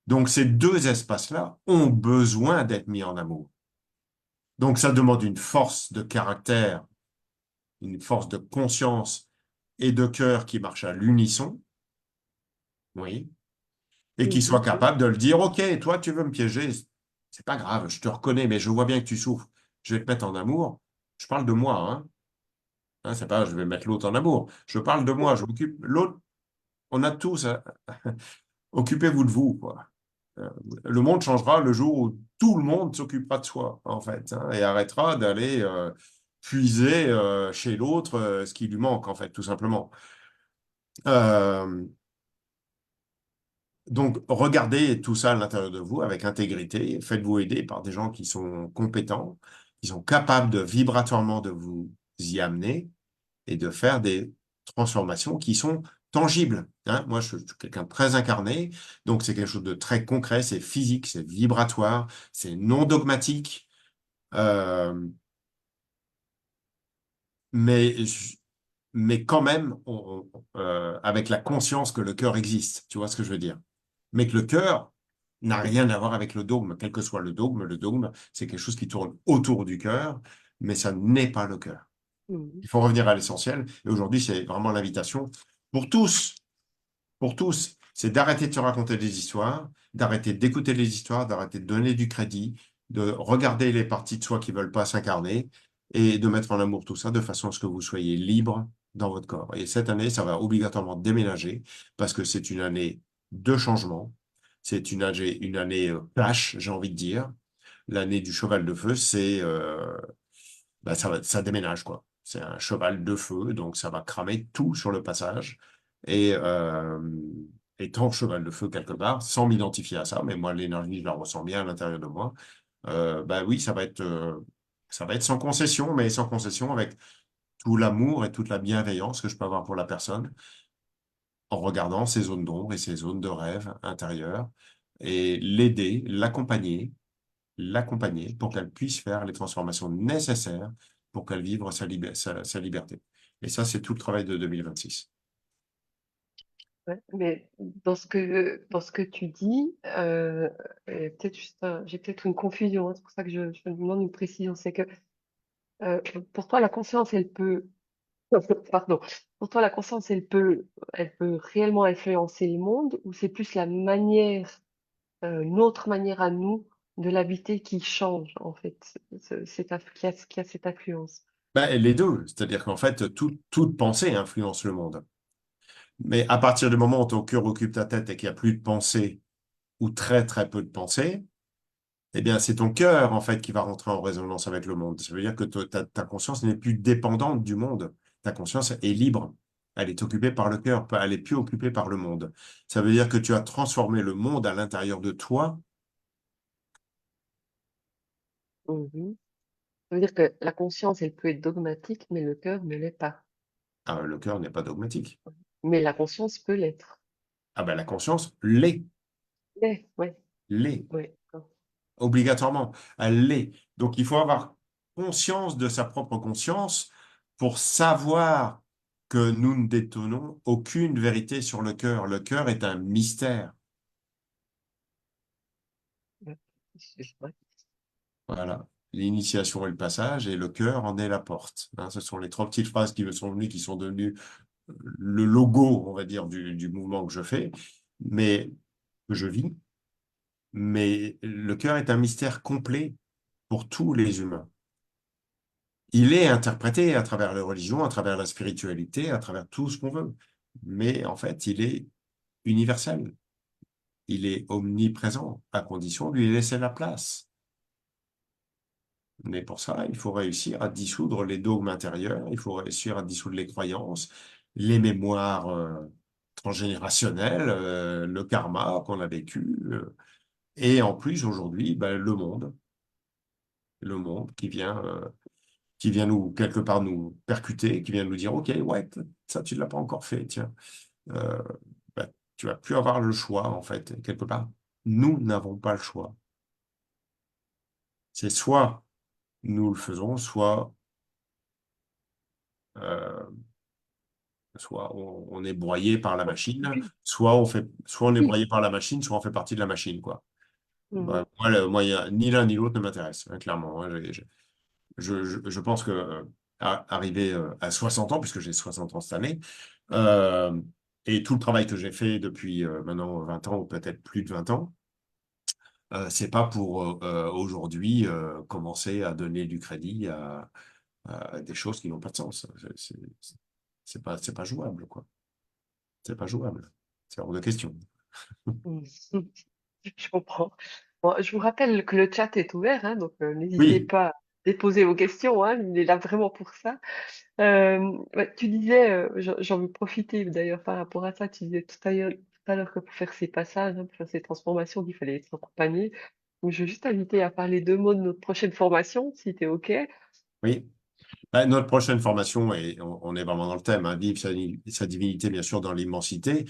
Donc, ces deux espaces-là ont besoin d'être mis en amour. Donc, ça demande une force de caractère, une force de conscience et de cœur qui marche à l'unisson, oui, et qui soit Mhm. capable de le dire, OK, toi, tu veux me piéger, c'est pas grave, je te reconnais, mais je vois bien que tu souffres. Je vais te mettre en amour. Je parle de moi, hein. Hein, c'est pas, je vais mettre l'autre en amour. Je parle de moi, je m'occupe. L'autre, on a tous, occupez-vous de vous, quoi. Euh, Le monde changera le jour où tout le monde s'occupera de soi, en fait, hein, et arrêtera d'aller puiser chez l'autre ce qui lui manque, en fait, tout simplement. Euh, donc, regardez tout ça à l'intérieur de vous avec intégrité. Faites-vous aider par des gens qui sont compétents, qui sont capables de vibratoirement de vous y amener et de faire des transformations qui sont tangibles. Hein. Moi, je suis quelqu'un de très incarné, donc c'est quelque chose de très concret, c'est physique, c'est vibratoire, c'est non dogmatique, euh, mais, mais quand même avec la conscience que le cœur existe. Tu vois ce que je veux dire? Mais que le cœur n'a rien à voir avec le dogme, quel que soit le dogme, c'est quelque chose qui tourne autour du cœur, mais ça n'est pas le cœur. Mhm. Il faut revenir à l'essentiel. Et aujourd'hui, c'est vraiment l'invitation pour tous, c'est d'arrêter de se raconter des histoires, d'arrêter d'écouter les histoires, d'arrêter de donner du crédit, de regarder les parties de soi qui veulent pas s'incarner et de mettre en amour tout ça de façon à ce que vous soyez libre dans votre corps. Et cette année, ça va obligatoirement déménager parce que c'est une année de changement. C'est une année flash, j'ai envie de dire. L'année du cheval de feu, ça déménage, quoi. C'est un cheval de feu, donc ça va cramer tout sur le passage. Et étant cheval de feu quelque part, sans m'identifier à ça, mais moi, l'énergie, je la ressens bien à l'intérieur de moi, bah oui, ça va être sans concession, mais sans concession avec tout l'amour et toute la bienveillance que je peux avoir pour la personne, en regardant ses zones d'ombre et ses zones de rêve intérieures, et l'aider, l'accompagner pour qu'elle puisse faire les transformations nécessaires pour qu'elle vive sa liberté. Et ça, c'est tout le travail de 2026. Ouais, mais dans ce que tu dis, et peut-être j'ai peut-être une confusion, hein, c'est pour ça que je me demande une précision. C'est que pour toi, la conscience, elle peut Pardon. Pour toi, la conscience, elle peut réellement influencer le monde ou c'est plus la manière, notre manière à nous de l'habiter qui change, en fait, qui a cette influence. Ben, les deux, c'est-à-dire qu'en fait, toute pensée influence le monde. Mais à partir du moment où ton cœur occupe ta tête et qu'il n'y a plus de pensée, ou très très peu de pensée, eh bien, c'est ton cœur, en fait, qui va rentrer en résonance avec le monde. Ça veut dire que ta conscience n'est plus dépendante du monde. Ta conscience est libre. Elle est occupée par le cœur, elle est plus occupée par le monde. Ça veut dire que tu as transformé le monde à l'intérieur de toi. Mhm. Ça veut dire que la conscience, elle peut être dogmatique, mais le cœur ne l'est pas. Ah, le cœur n'est pas dogmatique. Mais la conscience peut l'être. Ah ben, la conscience l'est, Ouais, ouais, l'est, ouais. D'accord. obligatoirement. Elle l'est. Donc, il faut avoir conscience de sa propre conscience pour savoir que nous ne détenons aucune vérité sur le cœur. Le cœur est un mystère. Ouais. C'est vrai. Voilà. L'initiation est le passage et le cœur en est la porte. Hein, ce sont les trois petites phrases qui me sont venues, qui sont devenues le logo, on va dire, du mouvement que je fais, mais que je vis. Mais le cœur est un mystère complet pour tous les humains. Il est interprété à travers les religions, à travers la spiritualité, à travers tout ce qu'on veut. Mais en fait, il est universel. Il est omniprésent, à condition de lui laisser la place. Mais pour ça, il faut réussir à dissoudre les dogmes intérieurs, il faut réussir à dissoudre les croyances, les mémoires transgénérationnelles, le karma qu'on a vécu, et en plus aujourd'hui, ben, le monde qui vient nous quelque part nous percuter, qui vient nous dire, OK, ouais, ça tu ne l'as pas encore fait, tiens, euh, ben, tu vas plus avoir le choix en fait quelque part. Nous n'avons pas le choix. C'est soit nous le faisons, euh, soit on est broyé par la On machine, subit. soit on est Oui. broyé par la machine, soit on fait partie de la machine, quoi. Mhm. Bah, moi, ni l'un ni l'autre ne m'intéresse, hein, clairement. Hein. Je pense que arrivé à 60 ans, puisque j'ai 60 ans cette année, euh, et tout le travail que j'ai fait depuis maintenant 20 ans, ou peut-être plus de 20 ans, c'est pas pour aujourd'hui commencer à donner du crédit à des choses qui n'ont pas de sens. C'est pas jouable, quoi. C'est pas jouable. C'est hors de question. Mhm. Je comprends. Bon, je vous rappelle que le chat est ouvert, hein, donc n'hésitez Oui, pas à déposer vos questions, hein, il est là vraiment pour ça. Ouais, tu disais, j'en veux profiter d'ailleurs par rapport à ça, tu disais tout à l'heure que pour faire ces passages, hein, pour faire ces transformations, il fallait être accompagné. Donc, je veux juste t'inviter à parler deux mots de notre prochaine formation, si tu es OK. oui. Notre prochaine formation, et on est vraiment dans le thème, hein, vivre sa divinité, bien sûr, dans l'immensité,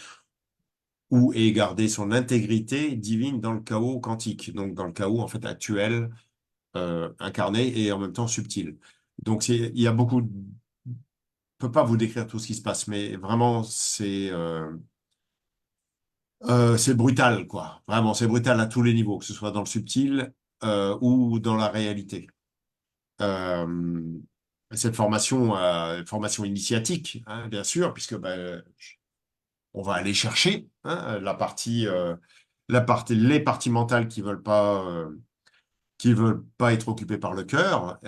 ou et garder son intégrité divine dans le chaos quantique, donc dans le chaos en fait actuel, incarné et en même temps subtil. Donc il y a beaucoup, je peux pas vous décrire tout ce qui se passe, mais vraiment c'est brutal, quoi. Vraiment, c'est brutal à tous les niveaux, que ce soit dans le subtil ou dans la réalité. Euh, Cette formation, formation initiatique, hein, bien sûr, puisque ben, on va aller chercher hein, les parties mentales qui veulent pas être occupées par le cœur.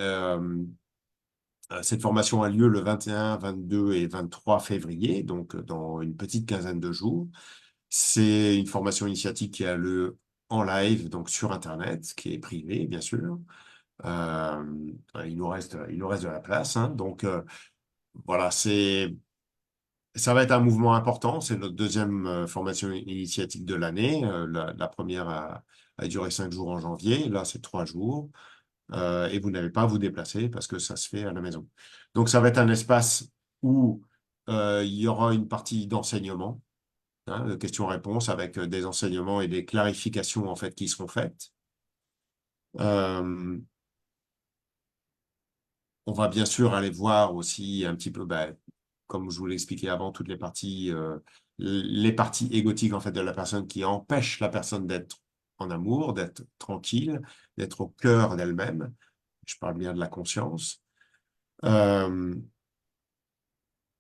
Cette formation a lieu le 21, 22 et 23 février, donc dans une petite quinzaine de jours. C'est une formation initiatique qui a lieu en live, donc sur Internet, qui est privée, bien sûr. Euh, il nous reste de la place, hein, donc voilà, ça va être un mouvement important. C'est notre deuxième formation initiatique de l'année. La première a duré 5 jours en janvier. Là, c'est 3 jours. Et vous n'avez pas à vous déplacer parce que ça se fait à la maison. Donc, ça va être un espace où il y aura une partie d'enseignement, hein, de questions-réponses avec des enseignements et des clarifications en fait qui seront faites. Euh, On va bien sûr aller voir aussi un petit peu, bah, comme je vous l'ai expliqué avant, toutes les parties égotiques en fait de la personne qui empêchent la personne d'être en amour, d'être tranquille, d'être au cœur d'elle-même. Je parle bien de la conscience. Euh,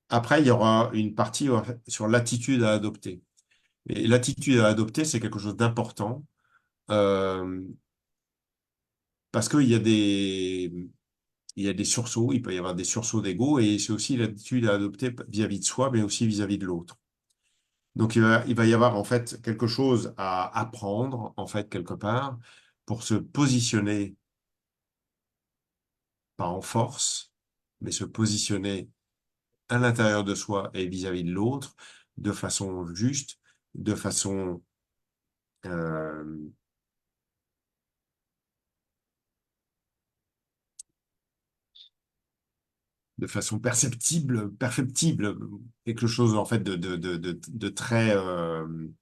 après, il y aura une partie sur l'attitude à adopter. Et l'attitude à adopter, c'est quelque chose d'important euh, parce il y a des sursauts, il peut y avoir des sursauts d'ego et c'est aussi l'attitude à adopter vis-à-vis de soi, mais aussi vis-à-vis de l'autre. Donc, il va y avoir en fait quelque chose à apprendre, en fait, quelque part, pour se positionner, pas en force, mais se positionner à l'intérieur de soi et vis-à-vis de l'autre, de façon juste, de façon euh, perceptible, quelque chose en fait de très,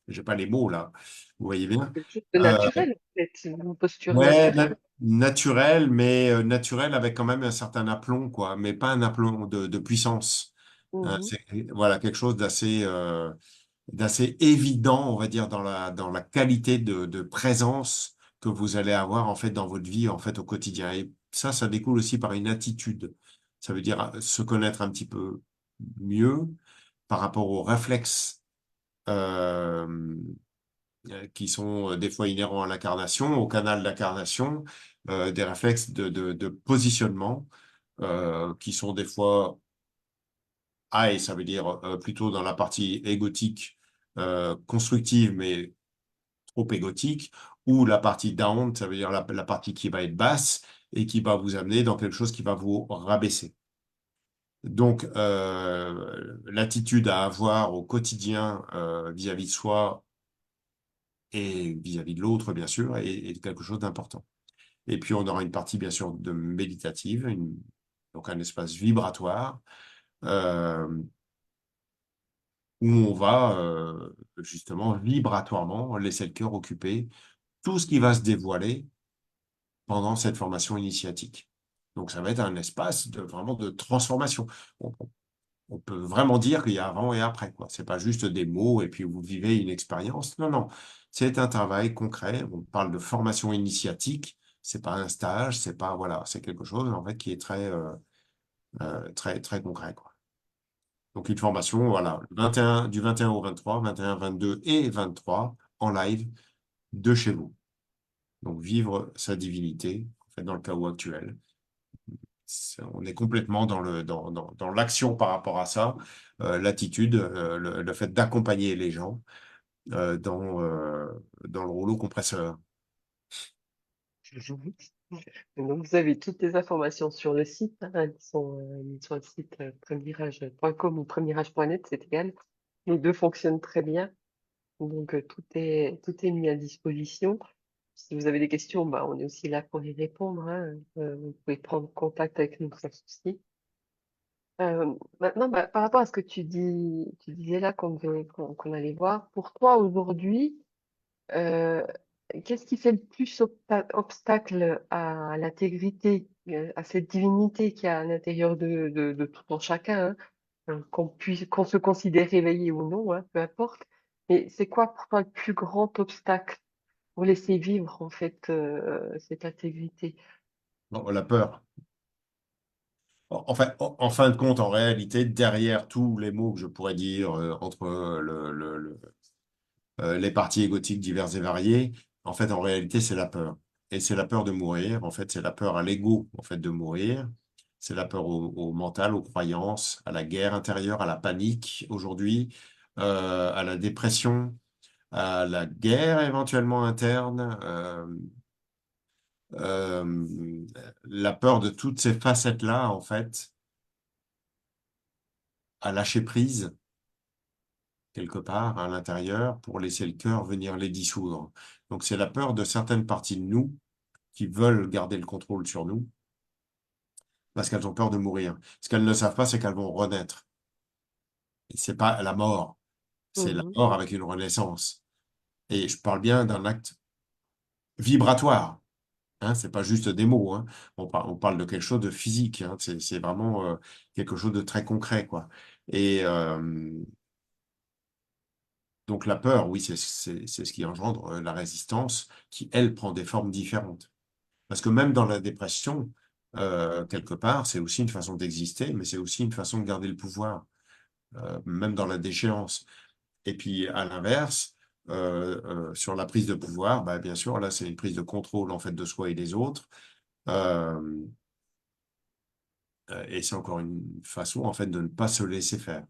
j'ai pas les mots là, vous voyez bien. Quelque chose de Euh, naturel, en fait, une posture ouais, naturelle. naturel, mais naturel avec quand même un certain aplomb, quoi, mais pas un aplomb de puissance. Hein, Mhm. c'est voilà quelque chose d'assez évident, on va dire, dans la qualité de présence que vous allez avoir en fait dans votre vie en fait au quotidien. Et ça découle aussi par une attitude. Ça veut dire se connaître un petit peu mieux par rapport aux réflexes euh, qui sont des fois inhérents à l'incarnation, au canal d'incarnation, des réflexes de positionnement qui sont des fois high, ça veut dire plutôt dans la partie égotique, constructive, mais trop égotique, ou la partie down, ça veut dire la partie qui va être basse et qui va vous amener dans quelque chose qui va vous rabaisser. Donc, l'attitude à avoir au quotidien vis-à-vis de soi et vis-à-vis de l'autre, bien sûr, est quelque chose d'important. Et puis, on aura une partie, bien sûr, de méditative, donc un espace vibratoire, euh, où on va justement vibratoirement laisser le cœur occuper tout ce qui va se dévoiler pendant cette formation initiatique. Donc ça va être un espace vraiment de transformation. On peut vraiment dire qu'il y a avant et après, quoi. C'est pas juste des mots et puis vous vivez une expérience. Non, non. C'est un travail concret. On parle de formation initiatique. C'est pas un stage. C'est pas, voilà. C'est quelque chose, en fait, qui est très concret, quoi. Donc une formation, voilà, 21, du 21 au 23, 21, 22 et 23 en live de chez vous. Donc vivre sa divinité, en fait, dans le chaos actuel. On est complètement dans l'action par rapport à ça, l'attitude, le fait d'accompagner les gens dans le rouleau compresseur. Donc, vous avez toutes les informations sur le site, hein, elles sont sur le site premierage.com ou premierage.net, c'est égal. Les deux fonctionnent très bien, donc tout est mis à disposition. Si vous avez des questions, bah, on est aussi là pour y répondre, hein. Vous pouvez prendre contact avec nous sans souci. Maintenant, bah, par rapport à ce que tu disais là qu'on allait voir, pour toi aujourd'hui, euh, qu'est-ce qui fait le plus obstacle à l'intégrité, à cette divinité qui a à l'intérieur de tout en chacun, hein, qu'on se considère éveillé ou non, hein, peu importe. Mais c'est quoi pour toi le plus grand obstacle pour laisser vivre en fait cette intégrité? Bon, la peur. En fin de compte, en réalité, derrière tous les mots que je pourrais dire entre les parties égotiques diverses et variées, en fait, en réalité, c'est la peur. Et c'est la peur de mourir. En fait, c'est la peur à l'ego, en fait, de mourir. C'est la peur au mental, aux croyances, à la guerre intérieure, à la panique aujourd'hui, à la dépression, à la guerre éventuellement interne, euh, la peur de toutes ces facettes-là, en fait, à lâcher prise quelque part à l'intérieur pour laisser le cœur venir les dissoudre. Donc c'est la peur de certaines parties de nous qui veulent garder le contrôle sur nous parce qu'elles ont peur de mourir. Ce qu'elles ne savent pas, c'est qu'elles vont renaître. Et c'est pas la mort, c'est la Mhm, mort avec une renaissance. Et je parle bien d'un acte vibratoire. Hein, c'est pas juste des mots. Hein. On parle de quelque chose de physique. Hein. C'est vraiment quelque chose de très concret, quoi. Et donc la peur, oui, c'est ce qui engendre la résistance, qui elle prend des formes différentes. Parce que même dans la dépression, quelque part, c'est aussi une façon d'exister, mais c'est aussi une façon de garder le pouvoir. même dans la déchéance. Et puis, à l'inverse, sur la prise de pouvoir, bah, bien sûr, là, c'est une prise de contrôle, en fait, de soi et des autres. Euh, et c'est encore une façon, en fait, de ne pas se laisser faire.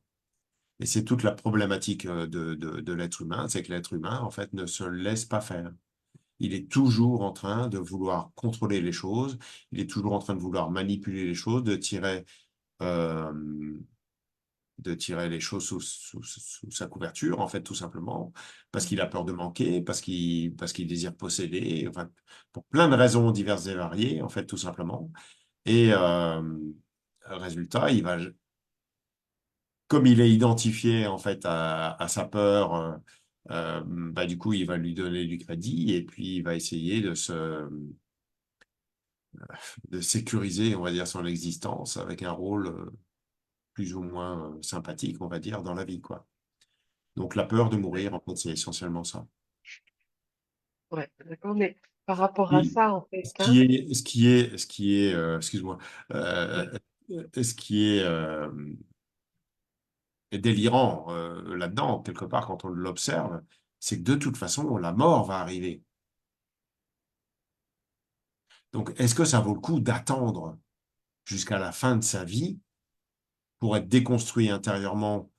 Et c'est toute la problématique de l'être humain, c'est que l'être humain, en fait, ne se laisse pas faire. Il est toujours en train de vouloir contrôler les choses, il est toujours en train de vouloir manipuler les choses, euh, de tirer les choses sous sa couverture, en fait, tout simplement, parce qu'il a peur de manquer, parce qu'il désire posséder, enfin, pour plein de raisons diverses et variées, en fait, tout simplement. Et résultat, comme il est identifié, en fait, à sa peur, bah, du coup, il va lui donner du crédit et puis il va essayer de sécuriser, on va dire, son existence avec un rôle plus ou moins sympathique, on va dire, dans la vie, quoi. Donc la peur de Ouais, mourir, en fait, c'est essentiellement ça. ouais, d'accord, mais par rapport à Et ça, en fait, hein, excuse-moi, ouais, euh, ce qui est délirant là-dedans, quelque part, quand on l'observe, c'est que de toute façon, la mort va arriver. Donc, est-ce que ça vaut le coup d'attendre jusqu'à la fin de sa vie pour être déconstruit intérieurement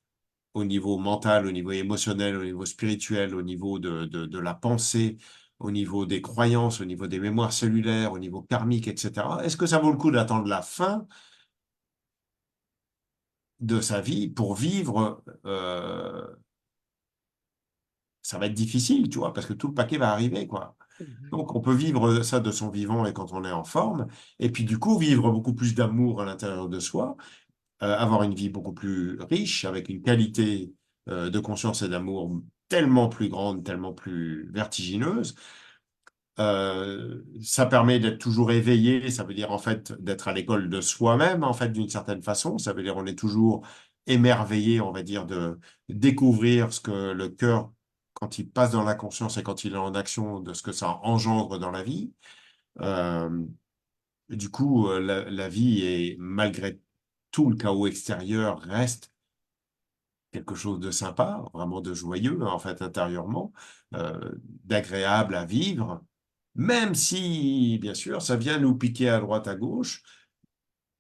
au niveau mental, au niveau émotionnel, au niveau spirituel, au niveau de la pensée, au niveau des croyances, au niveau des mémoires cellulaires, au niveau karmique, etc. Est-ce que ça vaut le coup d'attendre la fin de sa vie pour vivre ça va être difficile, tu vois, parce que tout le paquet va arriver, quoi. mhm, Donc, on peut vivre ça de son vivant et quand on est en forme, et puis du coup, vivre beaucoup plus d'amour à l'intérieur de soi, avoir une vie beaucoup plus riche, avec une qualité de conscience et d'amour tellement plus grande, tellement plus vertigineuse. Ça permet d'être toujours éveillé, ça veut dire en fait d'être à l'école de soi-même, en fait, d'une certaine façon. Ça veut dire on est toujours émerveillé, on va dire, de découvrir ce que le cœur, quand il passe dans la conscience et quand il est en action, de ce que ça engendre dans la vie. Euh, du coup, la vie est, malgré tout le chaos extérieur, reste quelque chose de sympa, vraiment de joyeux, en fait, intérieurement, d'agréable à vivre, même si, bien sûr, ça vient nous piquer à droite, à gauche,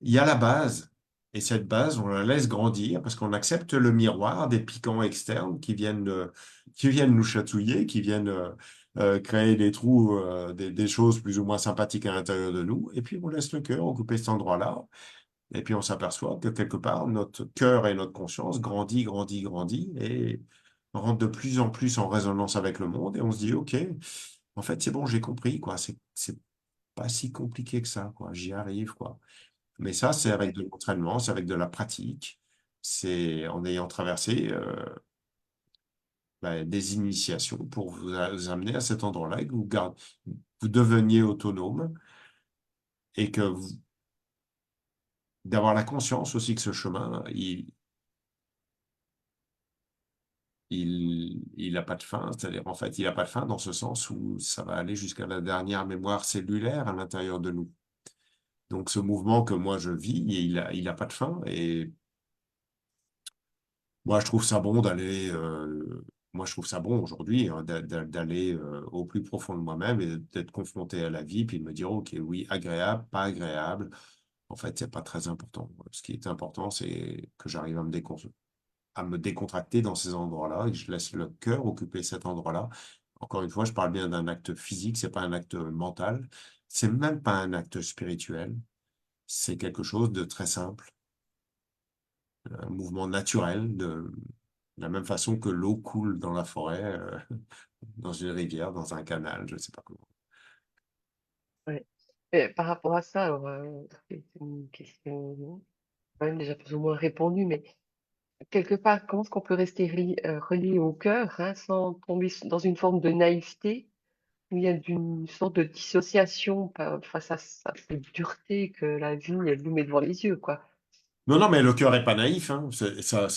il y a la base. Et cette base, on la laisse grandir parce qu'on accepte le miroir des piquants externes qui viennent nous chatouiller, qui viennent créer des trous, des choses plus ou moins sympathiques à l'intérieur de nous. Et puis, on laisse le cœur occuper cet endroit-là. Et puis on s'aperçoit que quelque part, notre cœur et notre conscience grandit, grandit, grandit et rentre de plus en plus en résonance avec le monde. Et on se dit, OK, en fait, c'est bon, j'ai compris, quoi. C'est pas si compliqué que ça, quoi. J'y arrive, quoi. Mais ça, c'est avec ouais, de l'entraînement, c'est avec de la pratique. C'est en ayant traversé bah, des initiations pour vous amener à cet endroit-là et que vous deveniez autonome et que d'avoir la conscience aussi que ce chemin, il n'a pas de fin, c'est-à-dire en fait, il n'a pas de fin dans ce sens où ça va aller jusqu'à la dernière mémoire cellulaire à l'intérieur de nous. Donc ce mouvement que moi je vis, il a pas de fin et moi je trouve ça bon d'aller, moi je trouve ça bon aujourd'hui hein, d'aller au plus profond de moi-même et d'être confronté à la vie puis de me dire ok oui agréable, pas agréable. En fait, c'est pas très important. Ce qui est important, c'est que j'arrive à me décontracter dans ces endroits-là et que je laisse le cœur occuper cet endroit-là. Encore une fois, je parle bien d'un acte physique, c'est pas un acte mental, c'est même pas un acte spirituel, c'est quelque chose de très simple, un mouvement naturel de la même façon que l'eau coule dans la forêt, dans une rivière, dans un canal, je ne sais pas comment. ouais. Et par rapport à ça, alors, c'est une question quand même déjà plus ou moins répondue, mais quelque part, comment est-ce qu'on peut rester relié au cœur, hein, sans tomber dans une forme de naïveté, où il y a une sorte de dissociation face à cette dureté que la vie, elle nous met devant les yeux, quoi. Non, non, mais le cœur est pas naïf, hein. Ça, Non,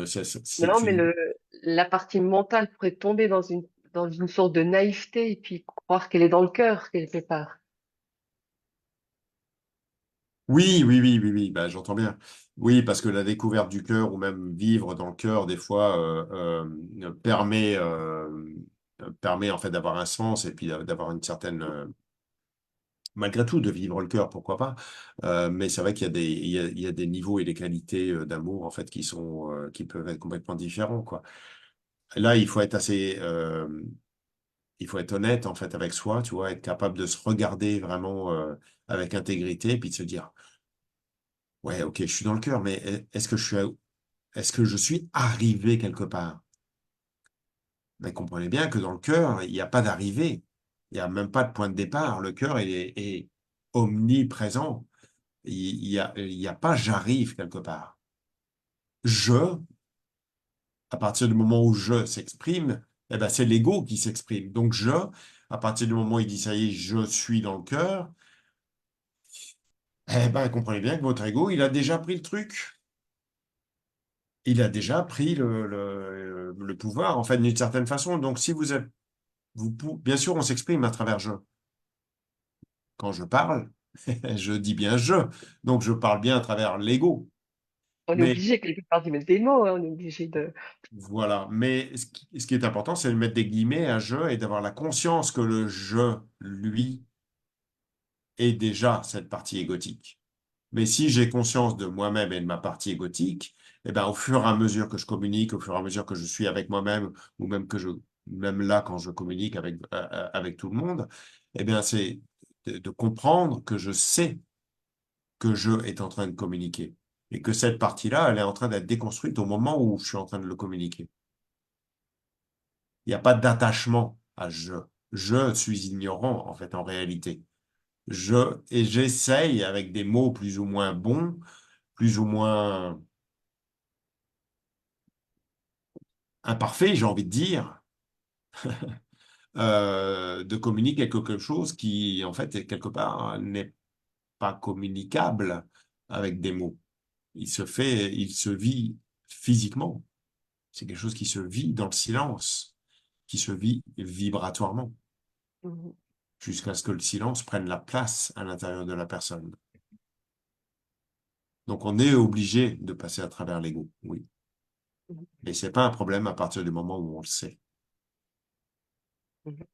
c'est mais une. la partie mentale pourrait tomber dans une sorte de naïveté et puis croire qu'elle est dans le cœur quelque part. Oui, oui, oui, oui, oui, bah, j'entends bien. Oui, parce que la découverte du cœur ou même vivre dans le cœur, des fois, permet en fait d'avoir un sens et puis d'avoir une certaine, malgré tout, de vivre le cœur, pourquoi pas. Mais c'est vrai qu'il y a il y a des niveaux et des qualités d'amour en fait qui peuvent être complètement différents, quoi. Là, il faut être honnête en fait avec soi, tu vois, être capable de se regarder vraiment avec intégrité, et puis de se dire, ouais, ok, je suis dans le cœur, mais est-ce que je suis arrivé quelque part? Mais comprenez bien que dans le cœur, il n'y a pas d'arrivée, il n'y a même pas de point de départ. Le cœur est omniprésent. Il y a pas j'arrive quelque part. Je, à partir du moment où je s'exprime, eh ben c'est l'ego qui s'exprime. Donc à partir du moment où il dit ça y est, je suis dans le cœur, eh ben comprenez bien que votre ego, il a déjà pris le truc. Il a déjà pris le pouvoir, en fait, d'une certaine façon. Donc, si vous êtes, bien sûr, on s'exprime à travers je. Quand je parle, je dis bien je. Donc, je parle bien à travers l'ego. On est Mais obligé quelque part d'y mettre des mots, hein, on est obligé de... voilà. Mais ce qui est important, c'est de mettre des guillemets à je et d'avoir la conscience que le je, lui, est déjà cette partie égotique. Mais si j'ai conscience de moi-même et de ma partie égotique, eh ben, au fur et à mesure que je communique, au fur et à mesure que je suis avec moi-même, ou même là, quand je communique avec tout le monde, eh bien, c'est de comprendre que je sais que je est en train de communiquer. Et que cette partie-là, elle est en train d'être déconstruite au moment où je suis en train de le communiquer. Il n'y a pas d'attachement à je. Je suis ignorant, en fait, en réalité. Et j'essaye avec des mots plus ou moins bons, plus ou moins imparfait, j'ai envie de dire, de communiquer quelque chose qui, en fait, quelque part, n'est pas communicable avec des mots. Il se vit physiquement. C'est quelque chose qui se vit dans le silence, qui se vit vibratoirement, Mhm, jusqu'à ce que le silence prenne la place à l'intérieur de la personne. Donc, on est obligé de passer à travers l'ego, oui. mhm, Et c'est pas un problème à partir du moment où on le sait. mhm.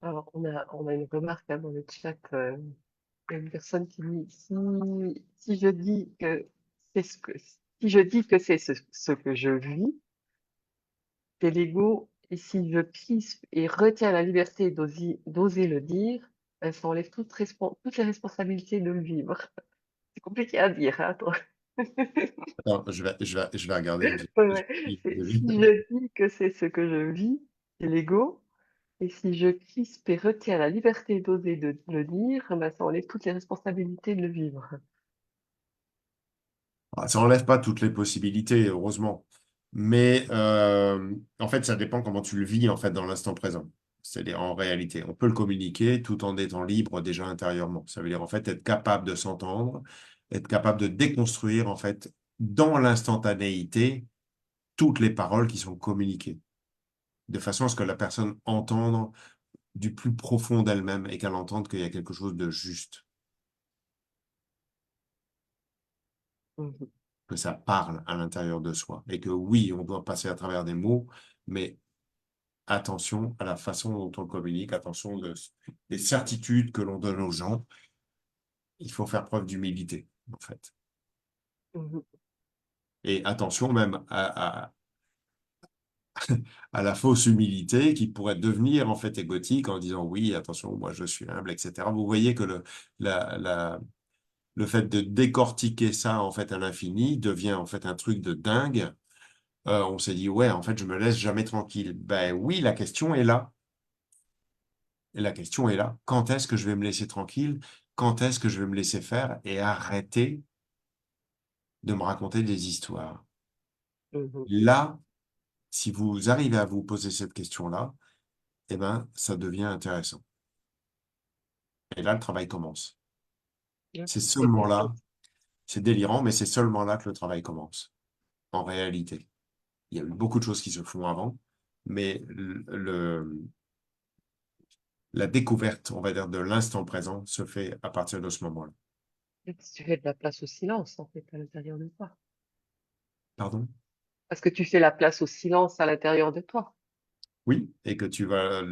Alors, on a une remarque hein, dans le chat. Il y a une personne qui dit, si je dis que c'est ce que, si je dis que c'est ce que je vis, c'est l'ego, et si je crispe et retiens la liberté d'oser le dire, ben, ça enlève toutes les responsabilités de le vivre. C'est compliqué à dire, hein, toi. Attends, je vais regarder. Ouais, ouais. Si je dis que c'est ce que je vis, c'est l'ego, et si je crispe et retiens la liberté d'oser de le dire, ben, ça enlève toutes les responsabilités de le vivre. Ah, ça enlève pas toutes les possibilités, heureusement. Mais en fait, ça dépend comment tu le vis en fait dans l'instant présent. C'est-à-dire en réalité, on peut le communiquer tout en étant libre déjà intérieurement. Ça veut dire en fait être capable de s'entendre, être capable de déconstruire en fait dans l'instantanéité toutes les paroles qui sont communiquées, de façon à ce que la personne entende du plus profond d'elle-même et qu'elle entende qu'il y a quelque chose de juste, Mhm, que ça parle à l'intérieur de soi. Et que oui, on doit passer à travers des mots, mais attention à la façon dont on communique, des certitudes que l'on donne aux gens. Il faut faire preuve d'humilité, en fait. mhm, Et attention même à la fausse humilité qui pourrait devenir en fait égotique en disant oui, attention, moi je suis humble, etc. Vous voyez que la, la, le fait de décortiquer ça en fait à l'infini devient en fait un truc de dingue. On s'est dit ouais, en fait, je me laisse jamais tranquille. Ben oui, la question est là. Et la question est là. Quand est-ce que je vais me laisser tranquille? Quand est-ce que je vais me laisser faire et arrêter de me raconter des histoires? mhm. Là, si vous arrivez à vous poser cette question-là, eh ben, ça devient intéressant. Et là, le travail commence. Ouais, C'est c'est seulement compris. là, c'est délirant, mais c'est seulement là que le travail commence. En réalité, il y a eu beaucoup de choses qui se font avant, mais la découverte, on va dire, de l'instant présent se fait à partir de ce moment-là. Peut-être si tu fais de la place au silence, en fait, à l'intérieur de toi. Pardon? Parce que tu fais la place au silence à l'intérieur de toi. Oui, et que tu vas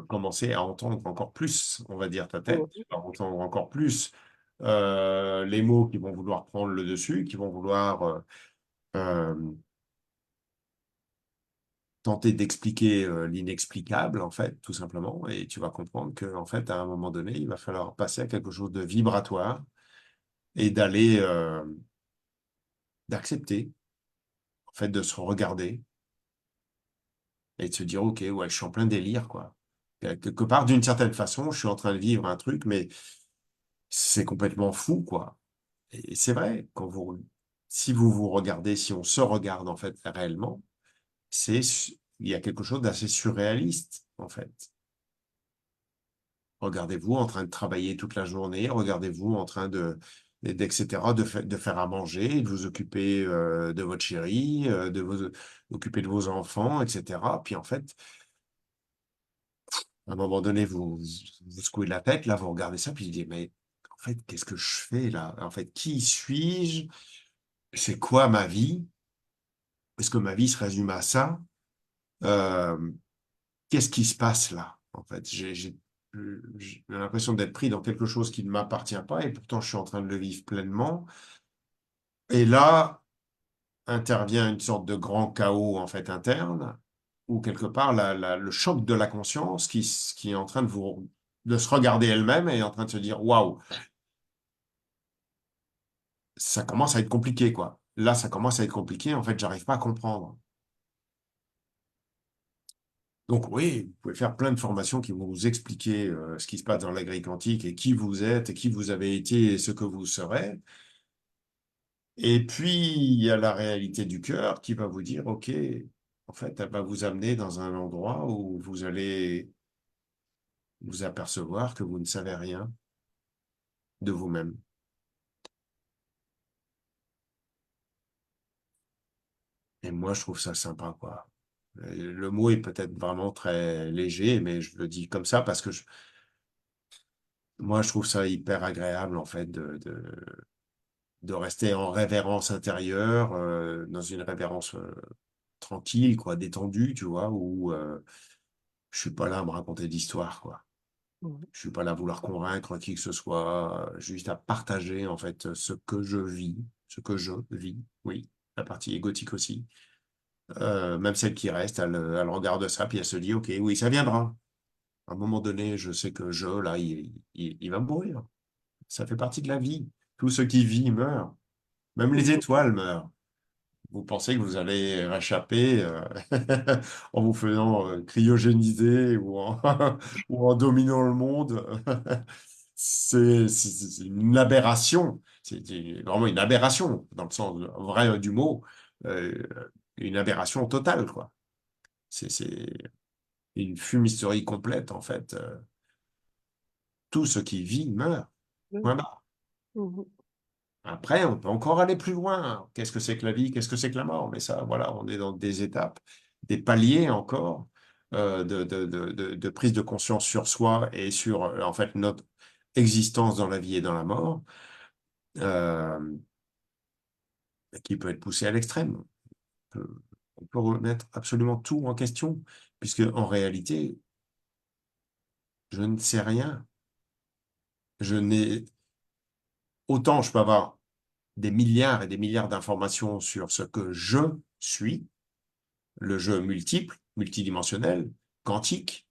commencer à entendre encore plus, on va dire, ta tête. Tu Mhm. vas entendre encore plus les mots qui vont vouloir prendre le dessus, qui vont vouloir euh, tenter d'expliquer l'inexplicable, en fait, tout simplement. Et tu vas comprendre que, en fait, à un moment donné, il va falloir passer à quelque chose de vibratoire et d'accepter, en fait, de se regarder et de se dire, OK, ouais, je suis en plein délire, quoi. Quelque part, d'une certaine façon, je suis en train de vivre un truc, mais c'est complètement fou, quoi. Et c'est vrai, si vous vous regardez, si on se regarde, en fait, réellement, il y a quelque chose d'assez surréaliste, en fait. Regardez-vous en train de travailler toute la journée, regardez-vous en train etc., de faire à manger, de vous occuper de votre chérie, occuper de vos enfants, etc. Puis en fait, à un moment donné, vous secouez la tête, là, vous regardez ça, puis vous dites, mais en fait, qu'est-ce que je fais là? En fait, qui suis-je? C'est quoi ma vie? Est-ce que ma vie se résume à ça? Euh, Qu'est-ce qui se passe là? En fait, j'ai l'impression d'être pris dans quelque chose qui ne m'appartient pas et pourtant je suis en train de le vivre pleinement. Et là intervient une sorte de grand chaos en fait interne où quelque part le choc de la conscience qui est en train de se regarder elle-même et est en train de se dire waouh, ça commence à être compliqué quoi. Là, ça commence à être compliqué. En fait, j'arrive pas à comprendre. Donc oui, vous pouvez faire plein de formations qui vont vous expliquer ce qui se passe dans la grille quantique et qui vous êtes et qui vous avez été et ce que vous serez. Et puis, il y a la réalité du cœur qui va vous dire, OK, en fait, elle va vous amener dans un endroit où vous allez vous apercevoir que vous ne savez rien de vous-même. Et moi, je trouve ça sympa, quoi. Le mot est peut-être vraiment très léger, mais je le dis comme ça parce que moi, je trouve ça hyper agréable, en fait, de rester en révérence intérieure, dans une révérence tranquille, quoi, détendue, tu vois, où je suis pas là à me raconter d'histoire, quoi. Mhm. Je suis pas là à vouloir convaincre qui que ce soit, juste à partager, en fait, ce que je vis, ce que je vis, oui, la partie égotique aussi. Même celle qui reste, elle regarde ça, puis elle se dit, OK, oui, ça viendra. À un moment donné, je sais que là, il va mourir. Ça fait partie de la vie. Tout ce qui vit meurt. Même les Mhm. étoiles meurent. Vous pensez que vous allez réchapper en vous faisant cryogéniser ou en dominant le monde. C'est une aberration. C'est vraiment une aberration, dans le sens vrai du mot. Euh, une aberration totale, quoi. C'est une fumisterie complète, en fait. Tout ce qui vit meurt. Point barre. Mhm. Après, on peut encore aller plus loin. Qu'est-ce que c'est que la vie? Qu'est-ce que c'est que la mort? Mais ça, voilà, on est dans des étapes, des paliers encore de prise de conscience sur soi et sur, en fait, notre existence dans la vie et dans la mort, euh, qui peut être poussée à l'extrême. On peut remettre absolument tout en question, puisque en réalité, je ne sais rien. Je n'ai autant je peux avoir des milliards et des milliards d'informations sur ce que je suis, le jeu multiple, multidimensionnel, quantique,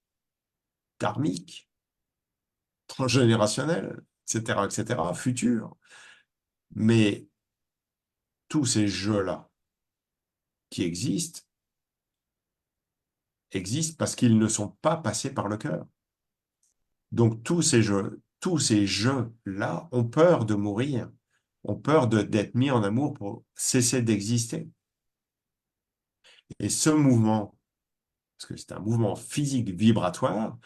karmique, transgénérationnel, etc., futur. Mais tous ces jeux-là qui existent parce qu'ils ne sont pas passés par le cœur. Donc tous ces jeux-là ont peur de mourir, ont peur d'être mis en amour pour cesser d'exister. Et ce mouvement, parce que c'est un mouvement physique vibratoire,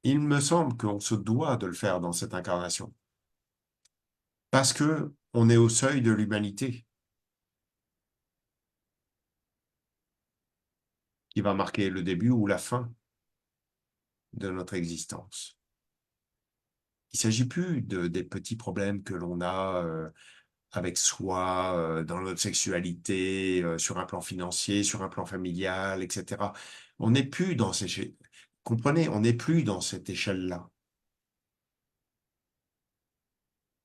il me semble qu'on se doit de le faire dans cette incarnation. Parce que on est au seuil de l'humanité qui va marquer le début ou la fin de notre existence. il s'agit plus des petits problèmes que l'on a avec soi, dans notre sexualité, sur un plan financier, sur un plan familial, etc. On n'est plus dans comprenez, on n'est plus dans cette échelle-là.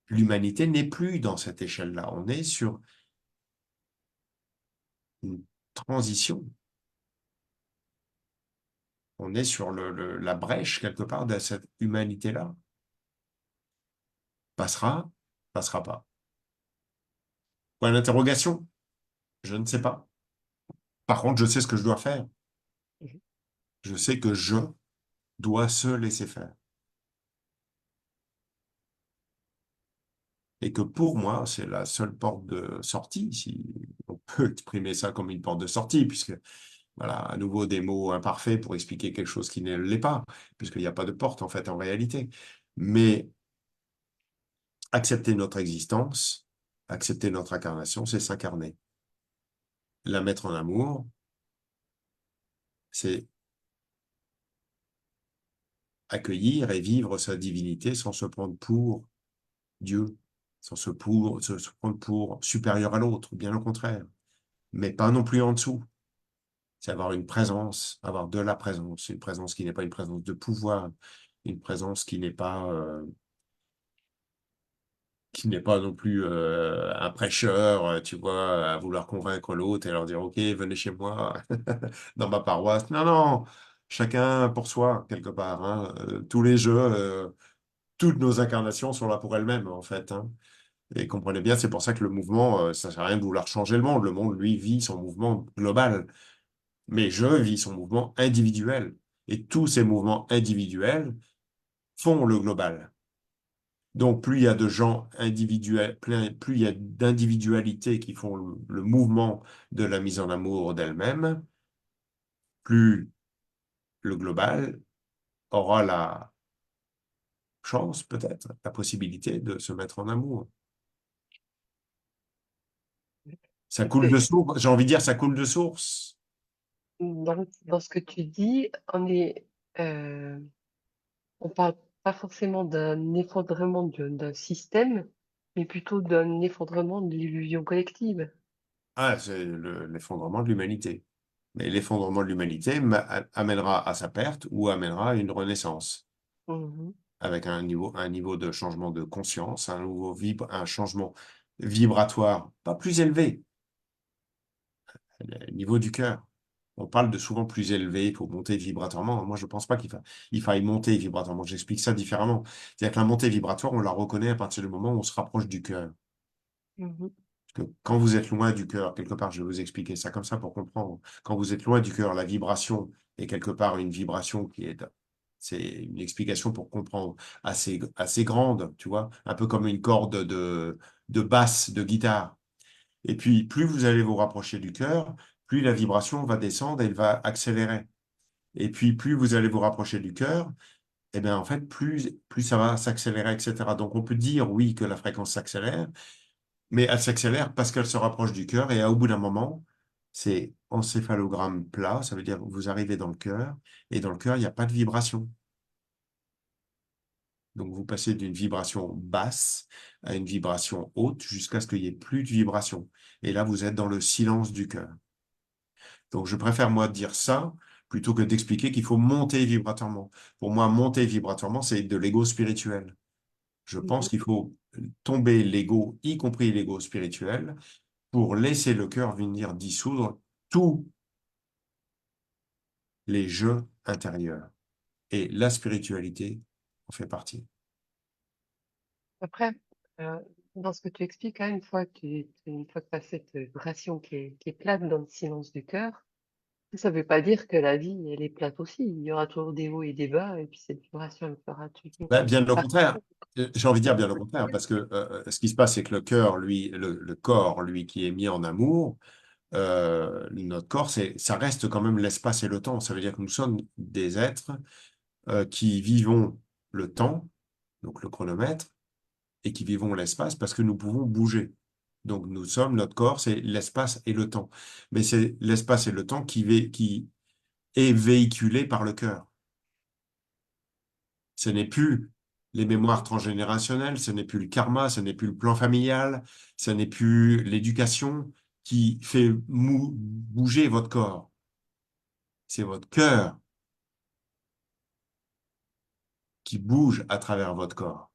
L'humanité n'est plus dans cette échelle-là. On est sur une transition. On est sur la brèche, quelque part, de cette humanité-là. Passera, passera pas. Point d'interrogation? Je ne sais pas. Par contre, je sais ce que je dois faire. Mhm. Je sais que je dois se laisser faire. Et que pour moi, c'est la seule porte de sortie, si on peut exprimer ça comme une porte de sortie, puisque, voilà, à nouveau des mots imparfaits pour expliquer quelque chose qui ne l'est pas, puisqu'il n'y a pas de porte, en fait, en réalité. Mais accepter notre existence, accepter notre incarnation, c'est s'incarner. La mettre en amour, c'est accueillir et vivre sa divinité sans se prendre pour Dieu, sans se prendre pour supérieur à l'autre, bien au contraire, mais pas non plus en dessous. C'est avoir une présence, avoir de la présence, une présence qui n'est pas une présence de pouvoir, une présence qui n'est pas non plus un prêcheur, tu vois, à vouloir convaincre l'autre et leur dire, OK, venez chez moi, dans ma paroisse. Non, non, chacun pour soi, quelque part, hein. Tous les jeux, toutes nos incarnations sont là pour elles-mêmes, en fait, hein. Et comprenez bien, c'est pour ça que le mouvement, ça sert à rien de vouloir changer le monde. Le monde, lui, vit son mouvement global. Mais je vis son mouvement individuel. Et tous ces mouvements individuels font le global. Donc, plus il y a de gens individuels, plus il y a d'individualités qui font le mouvement de la mise en amour d'elle-même, plus le global aura la chance, peut-être, la possibilité de se mettre en amour. Ça coule de C'est- source, j'ai envie de dire, ça coule de source. dans ce que tu dis, euh, on parle pas forcément d'un effondrement d'un système, mais plutôt d'un effondrement de l'illusion collective. Ah, c'est l'effondrement de l'humanité. Mais l'effondrement de l'humanité amènera à sa perte ou amènera à une renaissance, Mhm. avec un niveau de changement de conscience, un changement vibratoire, pas plus élevé, le niveau du cœur. On parle de souvent plus élevé pour monter vibratoirement. Moi, je ne pense pas il faille monter vibratoirement. J'explique ça différemment. C'est-à-dire que la montée vibratoire, on la reconnaît à partir du moment où on se rapproche du cœur. Mhm. Parce que quand vous êtes loin du cœur, quelque part, je vais vous expliquer ça comme ça pour comprendre. Quand vous êtes loin du cœur, la vibration est quelque part une vibration c'est une explication pour comprendre, assez grande, tu vois, un peu comme une corde de basse, de guitare. Et puis, plus vous allez vous rapprocher du cœur, plus la vibration va descendre et elle va accélérer. Et puis, plus vous allez vous rapprocher du cœur, eh bien, en fait, plus ça va s'accélérer, etc. Donc, on peut dire, oui, que la fréquence s'accélère, mais elle s'accélère parce qu'elle se rapproche du cœur et au bout d'un moment, c'est encéphalogramme plat, ça veut dire que vous arrivez dans le cœur et dans le cœur, il n'y a pas de vibration. Donc vous passez d'une vibration basse à une vibration haute jusqu'à ce qu'il n'y ait plus de vibration. Et là, vous êtes dans le silence du cœur. Donc je préfère moi dire ça plutôt que d'expliquer qu'il faut monter vibratoirement. Pour moi, monter vibratoirement, c'est de l'ego spirituel. Je pense Mhm. qu'il faut tomber l'ego, y compris l'ego spirituel, pour laisser le cœur venir dissoudre tous les jeux intérieurs. Et la spiritualité en fait partie. Après, euh, dans ce que tu expliques, hein, une fois que tu as cette vibration qui est plate dans le silence du cœur, ça ne veut pas dire que la vie, elle est plate aussi. Il y aura toujours des hauts et des bas, et puis cette vibration, elle fera toujours Ben, bien au partie. contraire. J'ai envie de dire bien au contraire, parce que ce qui se passe, c'est que le cœur, lui, le corps, lui, qui est mis en amour, notre corps, ça reste quand même l'espace et le temps. Ça veut dire que nous sommes des êtres qui vivons le temps, donc le chronomètre, et qui vivons l'espace parce que nous pouvons bouger. Donc notre corps, c'est l'espace et le temps. Mais c'est l'espace et le temps qui est véhiculé par le cœur. Ce n'est plus les mémoires transgénérationnelles, ce n'est plus le karma, ce n'est plus le plan familial, ce n'est plus l'éducation qui fait bouger votre corps. C'est votre cœur qui bouge à travers votre corps.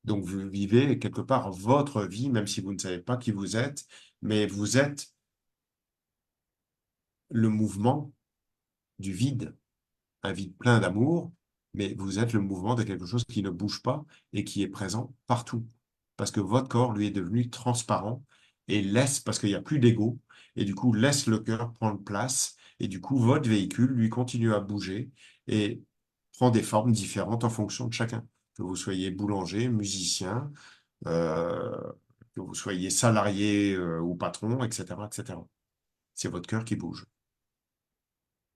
Donc vous vivez quelque part votre vie, même si vous ne savez pas qui vous êtes, mais vous êtes le mouvement du vide, un vide plein d'amour, mais vous êtes le mouvement de quelque chose qui ne bouge pas et qui est présent partout. Parce que votre corps, lui, est devenu transparent et laisse, parce qu'il n'y a plus d'ego, et du coup laisse le cœur prendre place, et du coup votre véhicule, lui, continue à bouger et prend des formes différentes en fonction de chacun. Que vous soyez boulanger, musicien, euh, que vous soyez salarié ou patron, etc., etc. C'est votre cœur qui bouge.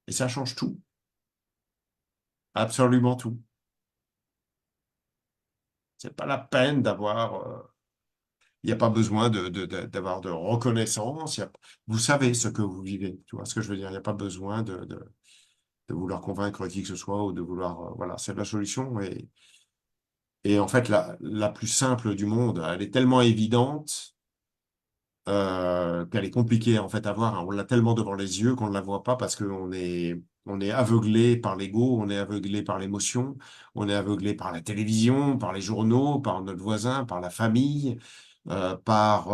Et ça change tout, absolument tout. C'est pas la peine d'avoir, il n'y a pas besoin d'avoir de reconnaissance. Vous savez ce que vous vivez, tu vois ce que je veux dire. Il n'y a pas besoin de vouloir convaincre qui que ce soit ou de vouloir, voilà, c'est la solution. Et en fait, la plus simple du monde, elle est tellement évidente qu'elle est compliquée en fait à voir. On l'a tellement devant les yeux qu'on ne la voit pas parce on est aveuglé par l'ego, on est aveuglé par l'émotion, on est aveuglé par la télévision, par les journaux, par notre voisin, par la famille, par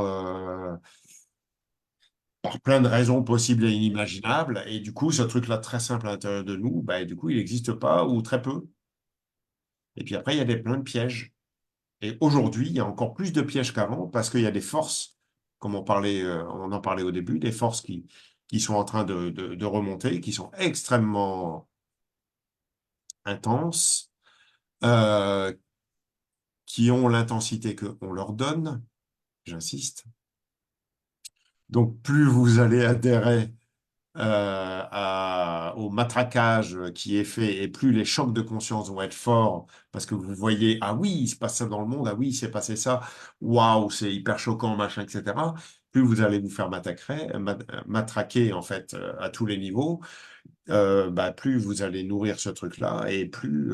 plein de raisons possibles et inimaginables. Et du coup, ce truc-là très simple à l'intérieur de nous, bah, du coup, il n'existe pas ou très peu. Et puis après, il y a plein de pièges. Et aujourd'hui, il y a encore plus de pièges qu'avant parce qu'il y a des forces, comme on en parlait au début, des forces qui sont en train de remonter, qui sont extrêmement intenses, euh, qui ont l'intensité qu'on leur donne, j'insiste. Donc, plus vous allez adhérer au matraquage qui est fait et plus les chocs de conscience vont être forts parce que vous voyez, ah oui, il se passe ça dans le monde, ah oui, il s'est passé ça, waouh, c'est hyper choquant, machin, etc. Plus vous allez vous faire matraquer en fait à tous les niveaux, bah, plus vous allez nourrir ce truc-là et plus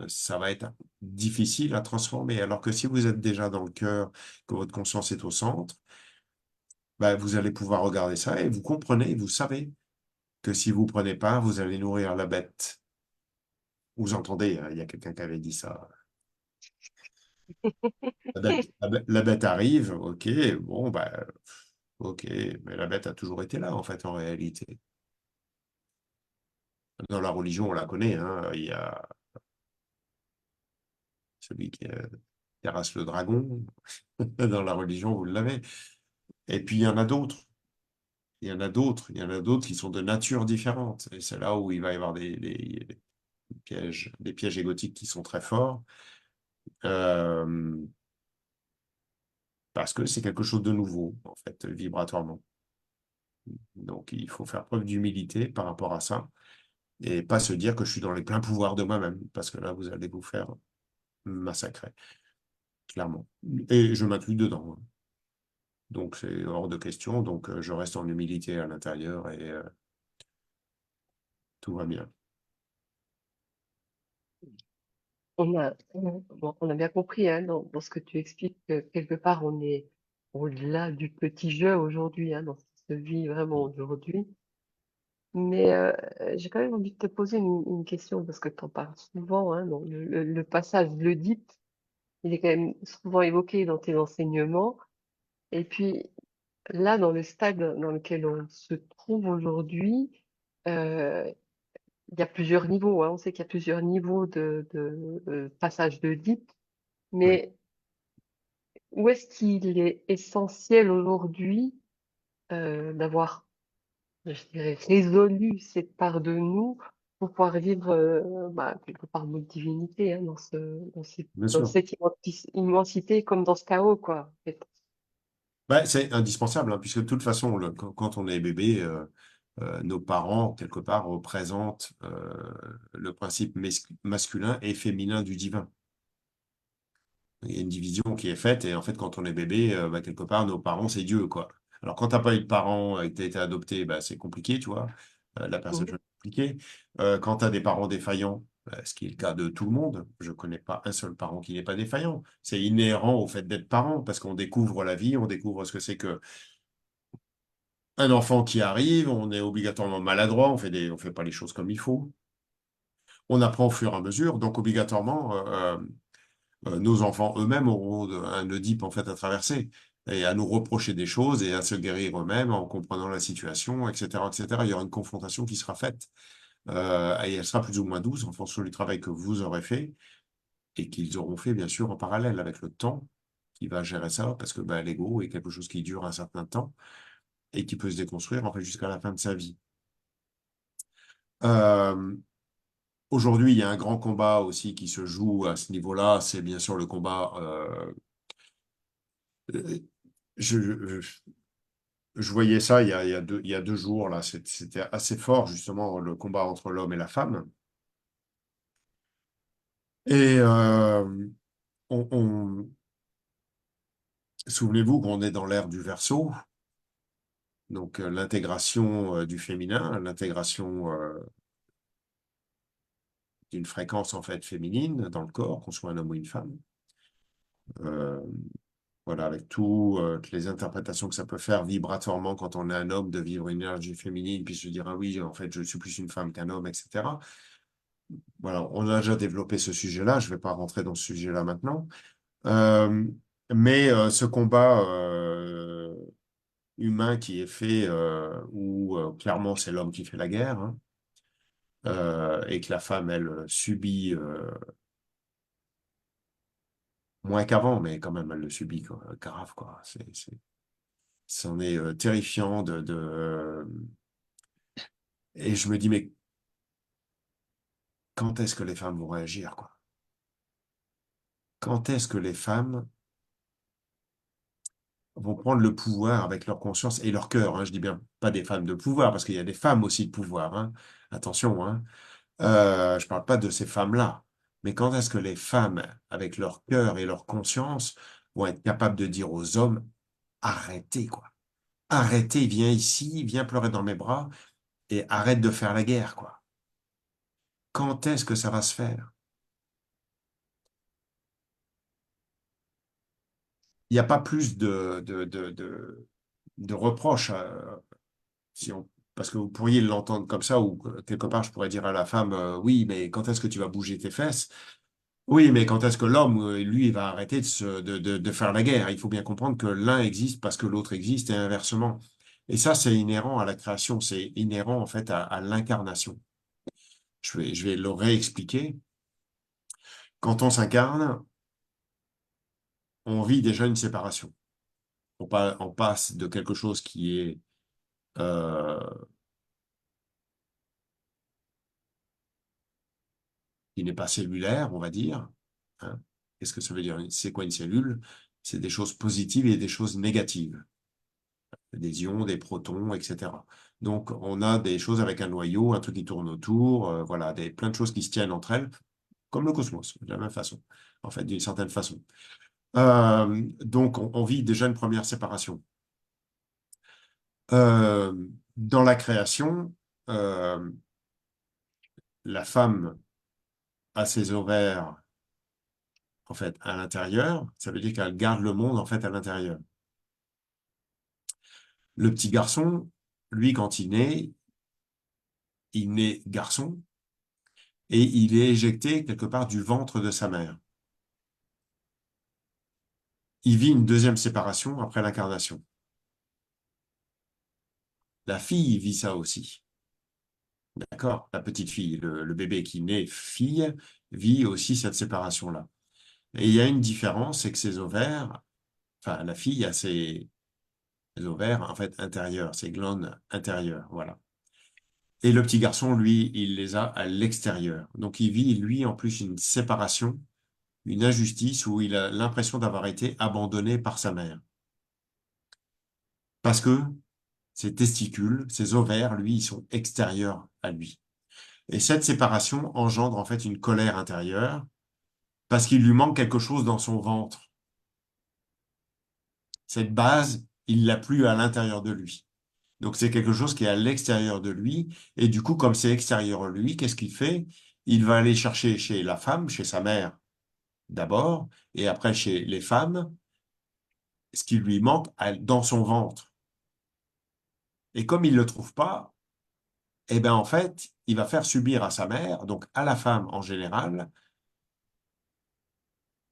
ça va être difficile à transformer. Alors que si vous êtes déjà dans le cœur, que votre conscience est au centre, bah, vous allez pouvoir regarder ça et vous comprenez, vous savez que si vous prenez pas, vous allez nourrir la bête. Vous entendez, il y a quelqu'un qui avait dit ça. La bête arrive, ok, bon, bah, ok, mais la bête a toujours été là, en fait, en réalité. Dans la religion, on la connaît, hein, il y a celui qui terrasse le dragon. Dans la religion, vous l'avez. Et puis, il y en a d'autres. Il y en a d'autres. Il y en a d'autres qui sont de nature différente. Et c'est là où il va y avoir des pièges égotiques qui sont très forts. Euh, Parce que c'est quelque chose de nouveau, en fait, vibratoirement. Donc, il faut faire preuve d'humilité par rapport à ça et pas se dire que je suis dans les pleins pouvoirs de moi-même, parce que là, vous allez vous faire massacrer, clairement. Et je m'inclus dedans, hein. Donc, c'est hors de question. Donc, je reste en humilité à l'intérieur et tout va bien. Bon, on a bien compris hein, dans ce que tu expliques que quelque part on est au-delà du petit jeu aujourd'hui, hein, dans ce qui se vit vraiment aujourd'hui. Mais j'ai quand même envie de te poser une question parce que tu en parles souvent, hein, le passage de l'Oedipe, il est quand même souvent évoqué dans tes enseignements. Et puis là, dans le stade dans lequel on se trouve aujourd'hui, euh, il y a plusieurs niveaux, hein. On sait qu'il y a plusieurs niveaux de passage d'Oedipe, Oui, mais où est-ce qu'il est essentiel aujourd'hui d'avoir, je dirais, résolu cette part de nous pour pouvoir vivre bah, quelque part notre divinité hein, bien dans sûr. cette immensité comme dans ce chaos, quoi. En fait. Bah, c'est indispensable, hein, puisque de toute façon, quand on est bébé, nos parents, quelque part, représentent le principe masculin et féminin du divin. Il y a une division qui est faite, et en fait, quand on est bébé, bah, quelque part, nos parents, c'est Dieu, quoi. Alors, quand t'as pas eu de parents et que t'as été adopté, bah, c'est compliqué, tu vois. La personne Mhm. est compliquée. Quand tu as des parents défaillants, ce qui est le cas de tout le monde. Je connais pas un seul parent qui n'est pas défaillant. C'est inhérent au fait d'être parent, parce qu'on découvre la vie, on découvre ce que c'est que un enfant qui arrive, on est obligatoirement maladroit, on fait pas les choses comme il faut. On apprend au fur et à mesure, donc obligatoirement, nos enfants eux-mêmes auront un Oedipe en fait à traverser et à nous reprocher des choses et à se guérir eux-mêmes en comprenant la situation, etc., etc. Il y aura une confrontation qui sera faite et elle sera plus ou moins douce en fonction du travail que vous aurez fait et qu'ils auront fait bien sûr en parallèle avec le temps qui va gérer ça parce que ben, l'ego est quelque chose qui dure un certain temps et qui peut se déconstruire en fait jusqu'à la fin de sa vie. Euh, Aujourd'hui, il y a un grand combat aussi qui se joue à ce niveau-là, c'est bien sûr le combat. Euh, je, je voyais ça il y a 2 jours, là. C'était assez fort, justement, le combat entre l'homme et la femme. Et on- souvenez-vous qu'on est dans l'ère du Verseau, donc l'intégration du féminin, l'intégration d'une fréquence en fait féminine dans le corps, qu'on soit un homme ou une femme. Euh, voilà, avec toutes les interprétations que ça peut faire vibratoirement quand on est un homme, de vivre une énergie féminine, puis se dire, ah oui, en fait, je suis plus une femme qu'un homme, etc. Voilà, on a déjà développé ce sujet-là, je ne vais pas rentrer dans ce sujet-là maintenant. Euh, mais ce combat humain qui est fait, où clairement c'est l'homme qui fait la guerre, hein, et que la femme, elle, subit moins qu'avant, mais quand même, elle le subit, quoi, grave, quoi. C'en est terrifiant et je me dis, mais quand est-ce que les femmes vont réagir, quoi? Quand est-ce que les femmes vont prendre le pouvoir avec leur conscience et leur cœur, hein, je dis bien pas des femmes de pouvoir, parce qu'il y a des femmes aussi de pouvoir, hein. Attention, hein. Je parle pas de ces femmes-là. Mais quand est-ce que les femmes, avec leur cœur et leur conscience, vont être capables de dire aux hommes, arrêtez, quoi. Arrêtez, viens ici, viens pleurer dans mes bras et arrête de faire la guerre, quoi. Quand est-ce que ça va se faire? Il n'y a pas plus de reproches, si on, parce que vous pourriez l'entendre comme ça, ou quelque part, je pourrais dire à la femme, oui, mais quand est-ce que tu vas bouger tes fesses? Oui, mais quand est-ce que l'homme, lui, va arrêter de faire la guerre? Il faut bien comprendre que l'un existe parce que l'autre existe et inversement. Et ça, c'est inhérent à la création, c'est inhérent en fait à l'incarnation. Je vais le réexpliquer. Quand on s'incarne, on vit déjà une séparation. On passe de quelque chose euh, qui n'est pas cellulaire, on va dire, hein. Qu'est-ce que ça veut dire? C'est quoi une cellule? C'est des choses positives et des choses négatives. Des ions, des protons, etc. Donc, on a des choses avec un noyau, un truc qui tourne autour, voilà, plein de choses qui se tiennent entre elles, comme le cosmos, de la même façon, en fait, d'une certaine façon. Donc, on vit déjà une première séparation. Euh, Dans la création, euh, la femme a ses ovaires, en fait, à l'intérieur. Ça veut dire qu'elle garde le monde, en fait, à l'intérieur. Le petit garçon, lui, quand il naît garçon et il est éjecté quelque part du ventre de sa mère. Il vit une deuxième séparation après l'incarnation. La fille vit ça aussi. D'accord? La petite fille, le bébé qui naît fille, vit aussi cette séparation-là. Et il y a une différence, c'est que ses ovaires, enfin, la fille a ses ovaires, en fait, intérieurs, ses glandes intérieures, voilà. Et le petit garçon, lui, il les a à l'extérieur. Donc, il vit, lui, en plus, une séparation, une injustice où il a l'impression d'avoir été abandonné par sa mère. Parce que ses testicules, ses ovaires, lui, ils sont extérieurs à lui. Et cette séparation engendre en fait une colère intérieure parce qu'il lui manque quelque chose dans son ventre. Cette base, il l'a plus à l'intérieur de lui. Donc c'est quelque chose qui est à l'extérieur de lui. Et du coup, comme c'est extérieur de lui, qu'est-ce qu'il fait? Il va aller chercher chez la femme, chez sa mère d'abord, et après chez les femmes, ce qui lui manque dans son ventre. Et comme il ne le trouve pas, eh ben en fait, il va faire subir à sa mère, donc à la femme en général,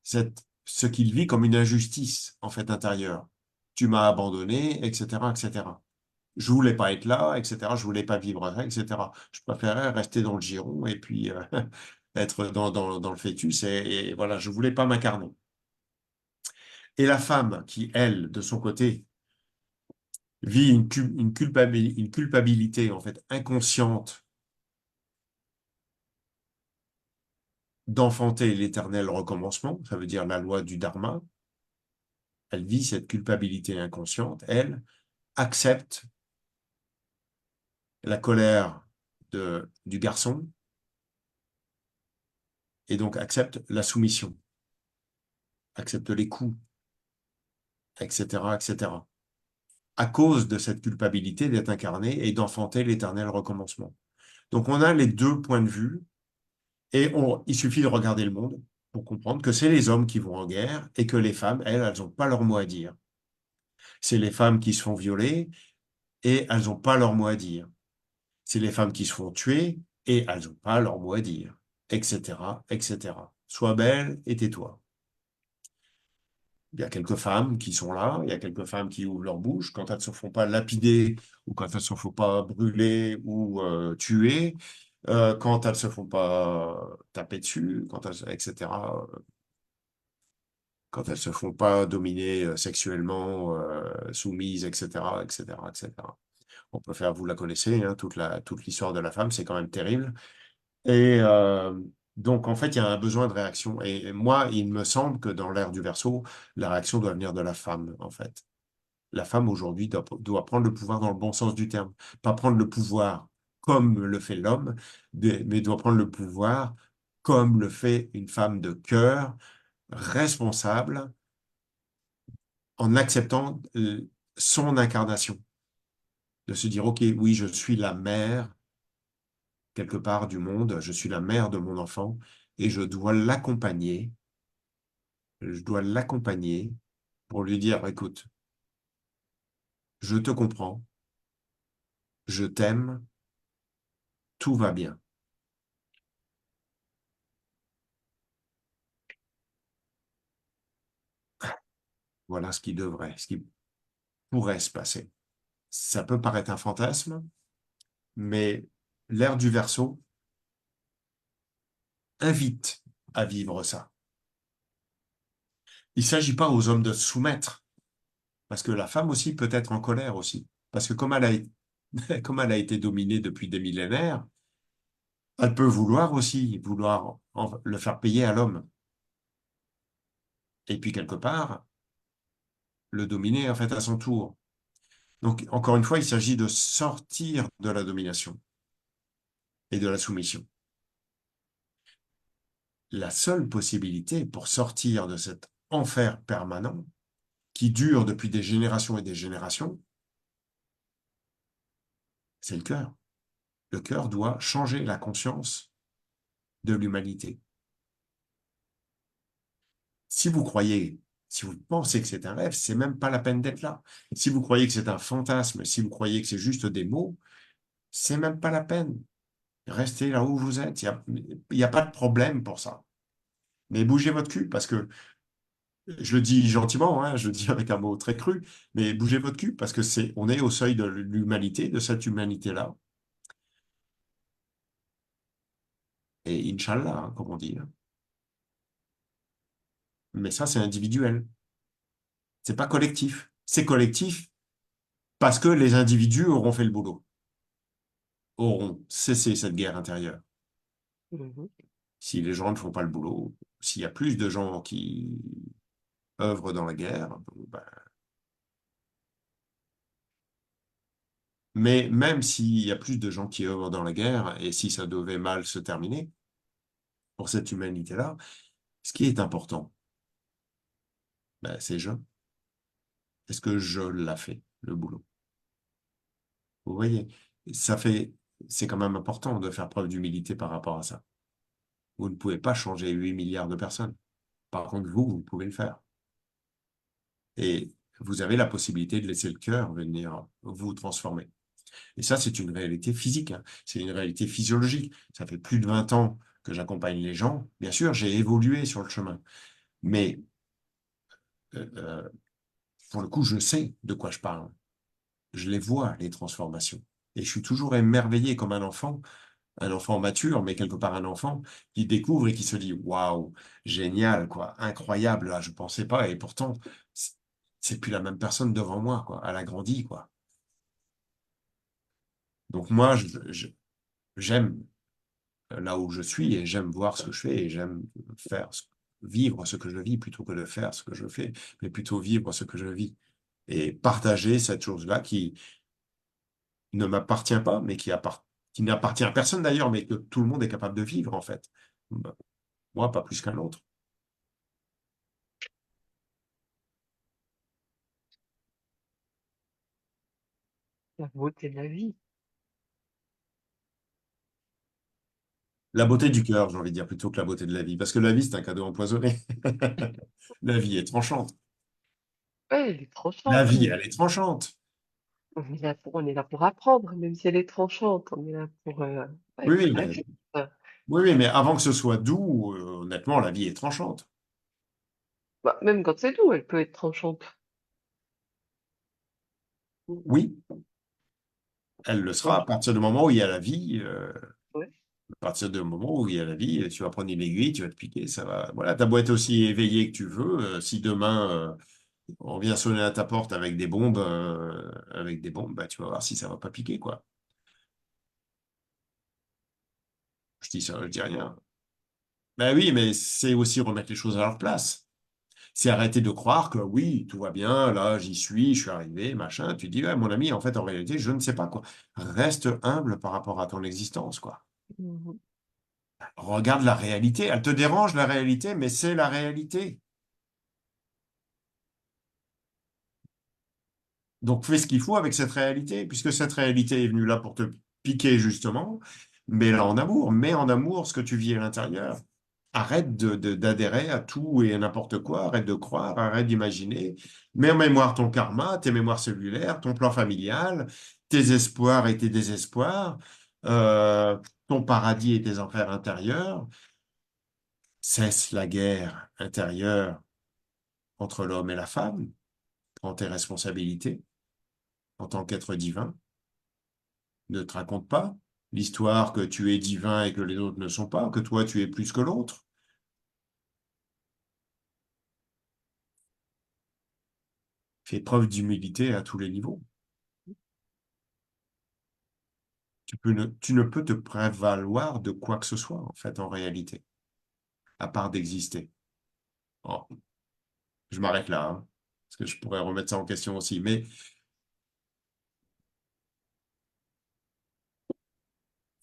ce qu'il vit comme une injustice en fait intérieure. Tu m'as abandonné, etc., etc. Je voulais pas être là, etc. Je voulais pas vivre ça, etc. Je préférais rester dans le giron et puis être dans le fœtus et voilà, je voulais pas m'incarner. Et la femme qui, elle, de son côté, vit une culpabilité en fait inconsciente d'enfanter l'éternel recommencement, ça veut dire la loi du dharma. Elle vit cette culpabilité inconsciente, elle accepte la colère du garçon et donc accepte la soumission, accepte les coups, etc., etc., à cause de cette culpabilité d'être incarné et d'enfanter l'éternel recommencement. Donc on a les deux points de vue et il suffit de regarder le monde pour comprendre que c'est les hommes qui vont en guerre et que les femmes, elles n'ont pas leur mot à dire. C'est les femmes qui se font violer et elles n'ont pas leur mot à dire. C'est les femmes qui se font tuer et elles n'ont pas leur mot à dire, etc., etc. Sois belle et tais-toi. Il y a quelques femmes qui sont là, il y a quelques femmes qui ouvrent leur bouche quand elles ne se font pas lapider ou quand elles ne se font pas brûler ou tuer, quand elles ne se font pas taper dessus, etc. Quand elles ne se font pas dominer sexuellement, soumises, etc., etc., etc. On peut faire, vous la connaissez, hein, toute l'histoire de la femme, c'est quand même terrible. Et donc, en fait, il y a un besoin de réaction. Et moi, il me semble que dans l'ère du Verseau, la réaction doit venir de la femme, en fait. La femme, aujourd'hui, doit prendre le pouvoir dans le bon sens du terme. Pas prendre le pouvoir comme le fait l'homme, mais doit prendre le pouvoir comme le fait une femme de cœur, responsable, en acceptant son incarnation. De se dire, OK, oui, je suis la mère quelque part du monde, je suis la mère de mon enfant et je dois l'accompagner pour lui dire, écoute, je te comprends, je t'aime, tout va bien. Voilà ce qui pourrait se passer. Ça peut paraître un fantasme, mais l'ère du Verseau invite à vivre ça. Il ne s'agit pas aux hommes de se soumettre, parce que la femme aussi peut être en colère aussi. Parce que comme elle a été dominée depuis des millénaires, elle peut vouloir aussi, le faire payer à l'homme. Et puis quelque part, le dominer en fait à son tour. Donc encore une fois, il s'agit de sortir de la domination et de la soumission. La seule possibilité pour sortir de cet enfer permanent qui dure depuis des générations et des générations, c'est le cœur. Le cœur doit changer la conscience de l'humanité. Si vous croyez, si vous pensez que c'est un rêve, c'est même pas la peine d'être là. Si vous croyez que c'est un fantasme, si vous croyez que c'est juste des mots, c'est même pas la peine. Restez là où vous êtes. Il y a pas de problème pour ça. Mais bougez votre cul parce que, je le dis gentiment, hein, je le dis avec un mot très cru, mais bougez votre cul parce que on est au seuil de l'humanité, de cette humanité-là. Et Inch'Allah, hein, comme on dit, hein. Mais ça, c'est individuel. C'est pas collectif. C'est collectif parce que les individus auront fait le boulot, auront cessé cette guerre intérieure. Mhm. Si les gens ne font pas le boulot, s'il y a plus de gens qui œuvrent dans la guerre, bon, ben, mais même s'il y a plus de gens qui œuvrent dans la guerre, et si ça devait mal se terminer pour cette humanité-là, ce qui est important, ben, c'est je. Est-ce que je l'ai fait, le boulot? Vous voyez, ça fait, c'est quand même important de faire preuve d'humilité par rapport à ça. Vous ne pouvez pas changer 8 milliards de personnes. Par contre, vous pouvez le faire. Et vous avez la possibilité de laisser le cœur venir vous transformer. Et ça, c'est une réalité physique, hein. C'est une réalité physiologique. Ça fait plus de 20 ans que j'accompagne les gens. Bien sûr, j'ai évolué sur le chemin. Mais euh, pour le coup, je sais de quoi je parle. Je les vois, les transformations. Et je suis toujours émerveillé comme un enfant mature, mais quelque part un enfant qui découvre et qui se dit, waouh, génial, quoi, incroyable, là, je pensais pas. Et pourtant, c'est c'est plus la même personne devant moi, quoi. Elle a grandi, quoi. Donc moi, j'aime là où je suis et j'aime voir ce que je fais et j'aime faire, vivre ce que je vis plutôt que de faire ce que je fais, mais plutôt vivre ce que je vis et partager cette chose-là qui ne m'appartient pas, mais qui n'appartient à personne d'ailleurs, mais que tout le monde est capable de vivre en fait. Bah, moi, pas plus qu'un autre. La beauté de la vie. La beauté du cœur, j'ai envie de dire, plutôt que la beauté de la vie, parce que la vie, c'est un cadeau empoisonné. La vie est tranchante. Ouais, elle est La tranchante, vie, mais elle est tranchante. on est là pour apprendre, même si elle est tranchante. On est là pour, ouais, Oui, pour oui, la mais, vivre. oui, oui, mais avant que ce soit doux, honnêtement, la vie est tranchante. Bah, même quand c'est doux, elle peut être tranchante. Mm. Oui, elle le sera Donc, à partir du moment où il y a la vie. ouais. À partir du moment où il y a la vie, tu vas prendre une aiguille, tu vas te piquer, ça va. Voilà, t'as beau être aussi éveillé que tu veux, si demain on vient sonner à ta porte avec des bombes, bah tu vas voir si ça va pas piquer, quoi. Je dis ça, je dis rien. Ben oui, mais c'est aussi remettre les choses à leur place. C'est arrêter de croire que oui, tout va bien, là j'y suis, je suis arrivé, machin. Tu dis, ouais, mon ami, en fait, en réalité, je ne sais pas quoi. Reste humble par rapport à ton existence, quoi. Mhm. Regarde la réalité. Elle te dérange, la réalité, mais c'est la réalité. Donc fais ce qu'il faut avec cette réalité, puisque cette réalité est venue là pour te piquer, justement. Mets-la en amour, mets en amour ce que tu vis à l'intérieur. Arrête d'adhérer à tout et à n'importe quoi, arrête de croire, arrête d'imaginer. Mets en mémoire ton karma, tes mémoires cellulaires, ton plan familial, tes espoirs et tes désespoirs, euh, ton paradis et tes enfers intérieurs. Cesse la guerre intérieure entre l'homme et la femme. Prends tes responsabilités en tant qu'être divin. Ne te raconte pas l'histoire que tu es divin et que les autres ne sont pas, que toi tu es plus que l'autre. Fais preuve d'humilité à tous les niveaux. Tu ne peux te prévaloir de quoi que ce soit, en fait, en réalité, à part d'exister. Oh, je m'arrête là, hein, parce que je pourrais remettre ça en question aussi. Mais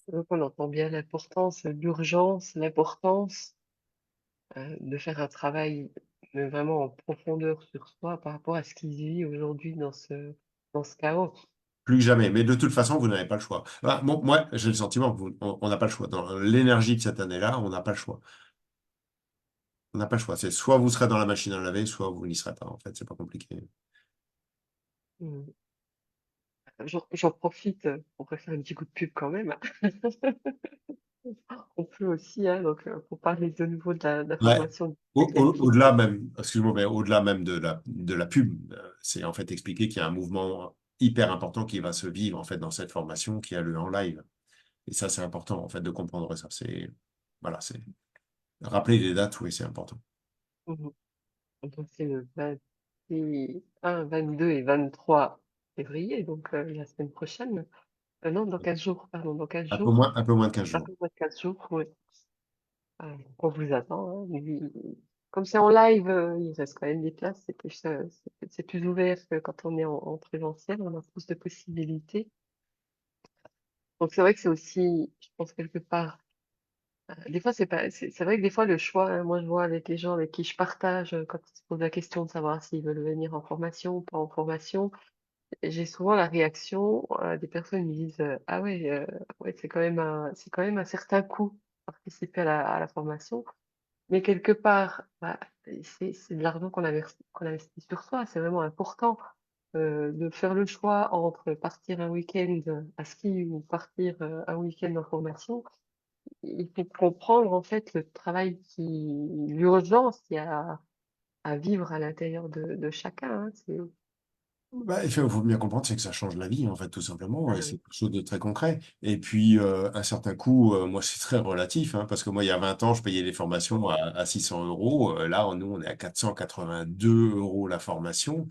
Donc, on entend bien l'importance, l'urgence, l'importance de faire un travail mais vraiment en profondeur sur soi par rapport à ce qui se vit aujourd'hui dans ce chaos. plus que jamais. Mais de toute façon, vous n'avez pas le choix. Ah, bon, moi, j'ai le sentiment on n'a pas le choix. Dans l'énergie de cette année-là, on n'a pas le choix. On n'a pas le choix. C'est soit vous serez dans la machine à laver, soit vous n'y serez pas. En fait, c'est pas compliqué. Mm. J'en profite pour faire un petit coup de pub quand même. On peut aussi, hein, donc, pour parler de nouveau de la Ouais. formation exécutive. Au-delà même, excuse-moi, mais au-delà même de la pub, c'est en fait expliquer qu'il y a un mouvement hyper important qui va se vivre en fait dans cette formation qui a lieu en live. Et ça, c'est important en fait de comprendre ça. C'est voilà, c'est rappeler les dates, oui, c'est important. Mhm. Donc c'est le 21, 22 et 23 février, donc la semaine prochaine. Non, dans 15 jours, pardon, dans 15 jours. Un peu moins de 15 Un jours. peu moins de 15 jours, oui. Donc on vous attend, hein, comme c'est en live, il reste quand même des places, c'est plus ouvert que quand on est en présentiel, on a plus de possibilités. Donc c'est vrai que c'est aussi, je pense quelque part, des fois c'est pas, c'est vrai que des fois le choix, hein, moi je vois avec les gens avec qui je partage, quand ils se posent la question de savoir s'ils veulent venir en formation ou pas en formation, j'ai souvent la réaction des personnes qui me disent, ah ouais, ouais c'est quand même un certain coût. participer à la formation. Mais quelque part, bah, c'est de l'argent qu'on investit sur soi. C'est vraiment important de faire le choix entre partir un week-end à ski ou partir un week-end en formation. Il faut comprendre en fait le travail l'urgence qu'il y a à vivre à l'intérieur de chacun, hein. Bah, il faut bien comprendre, c'est que ça change la vie, en fait, tout simplement, Ah et c'est oui. quelque chose de très concret. Et puis, un certain coût, moi, c'est très relatif, hein, parce que moi, il y a 20 ans, je payais des formations à 600 euros. Là, nous, on est à 482 euros la formation.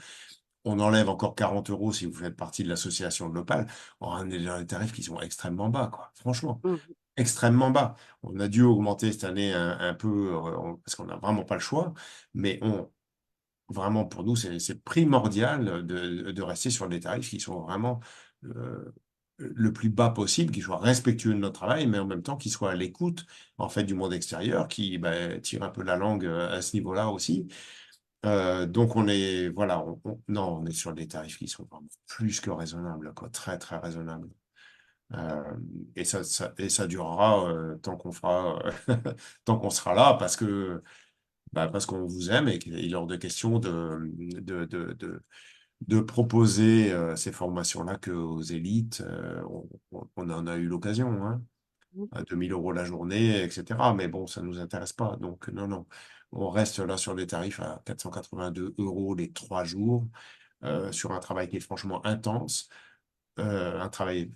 On enlève encore 40 euros si vous faites partie de l'association de l'Opal. On est dans des tarifs qui sont extrêmement bas, quoi. Franchement, Mhm. extrêmement bas. On a dû augmenter cette année un peu, parce qu'on n'a vraiment pas le choix, mais vraiment, pour nous, c'est primordial de rester sur des tarifs qui sont vraiment le plus bas possible, qui soient respectueux de notre travail, mais en même temps qui soient à l'écoute en fait du monde extérieur, qui tire un peu la langue à ce niveau-là aussi. Donc on est voilà, non, on est sur des tarifs qui sont vraiment plus que raisonnables, quoi, très très raisonnables. Euh, et ça durera tant qu'on fera tant qu'on sera là, parce qu'on vous aime et qu'il est hors de question de, de, de, de proposer ces formations-là qu'aux élites. On en a eu l'occasion, hein, à 2000 euros la journée, etc. Mais bon, ça ne nous intéresse pas. Donc, non, non. On reste là sur des tarifs à 482 euros les 3 jours, sur un travail qui est franchement intense, un travail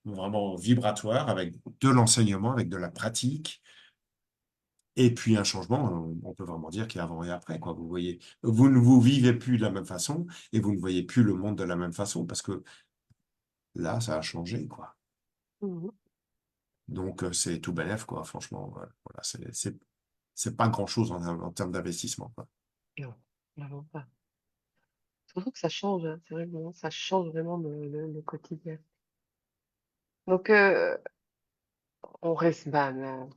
vraiment vibratoire, avec de l'enseignement, avec de la pratique. Et puis un changement, on peut vraiment dire qu'il y a avant et après, quoi. Vous voyez, vous ne vous vivez plus de la même façon et vous ne voyez plus le monde de la même façon parce que là, ça a changé, quoi. Mhm. Donc c'est tout bénef, quoi. Franchement, voilà, c'est pas grand-chose en termes d'investissement, quoi. Non, vraiment pas. Surtout que ça change, hein. C'est vrai que ça change vraiment le quotidien. Donc, on reste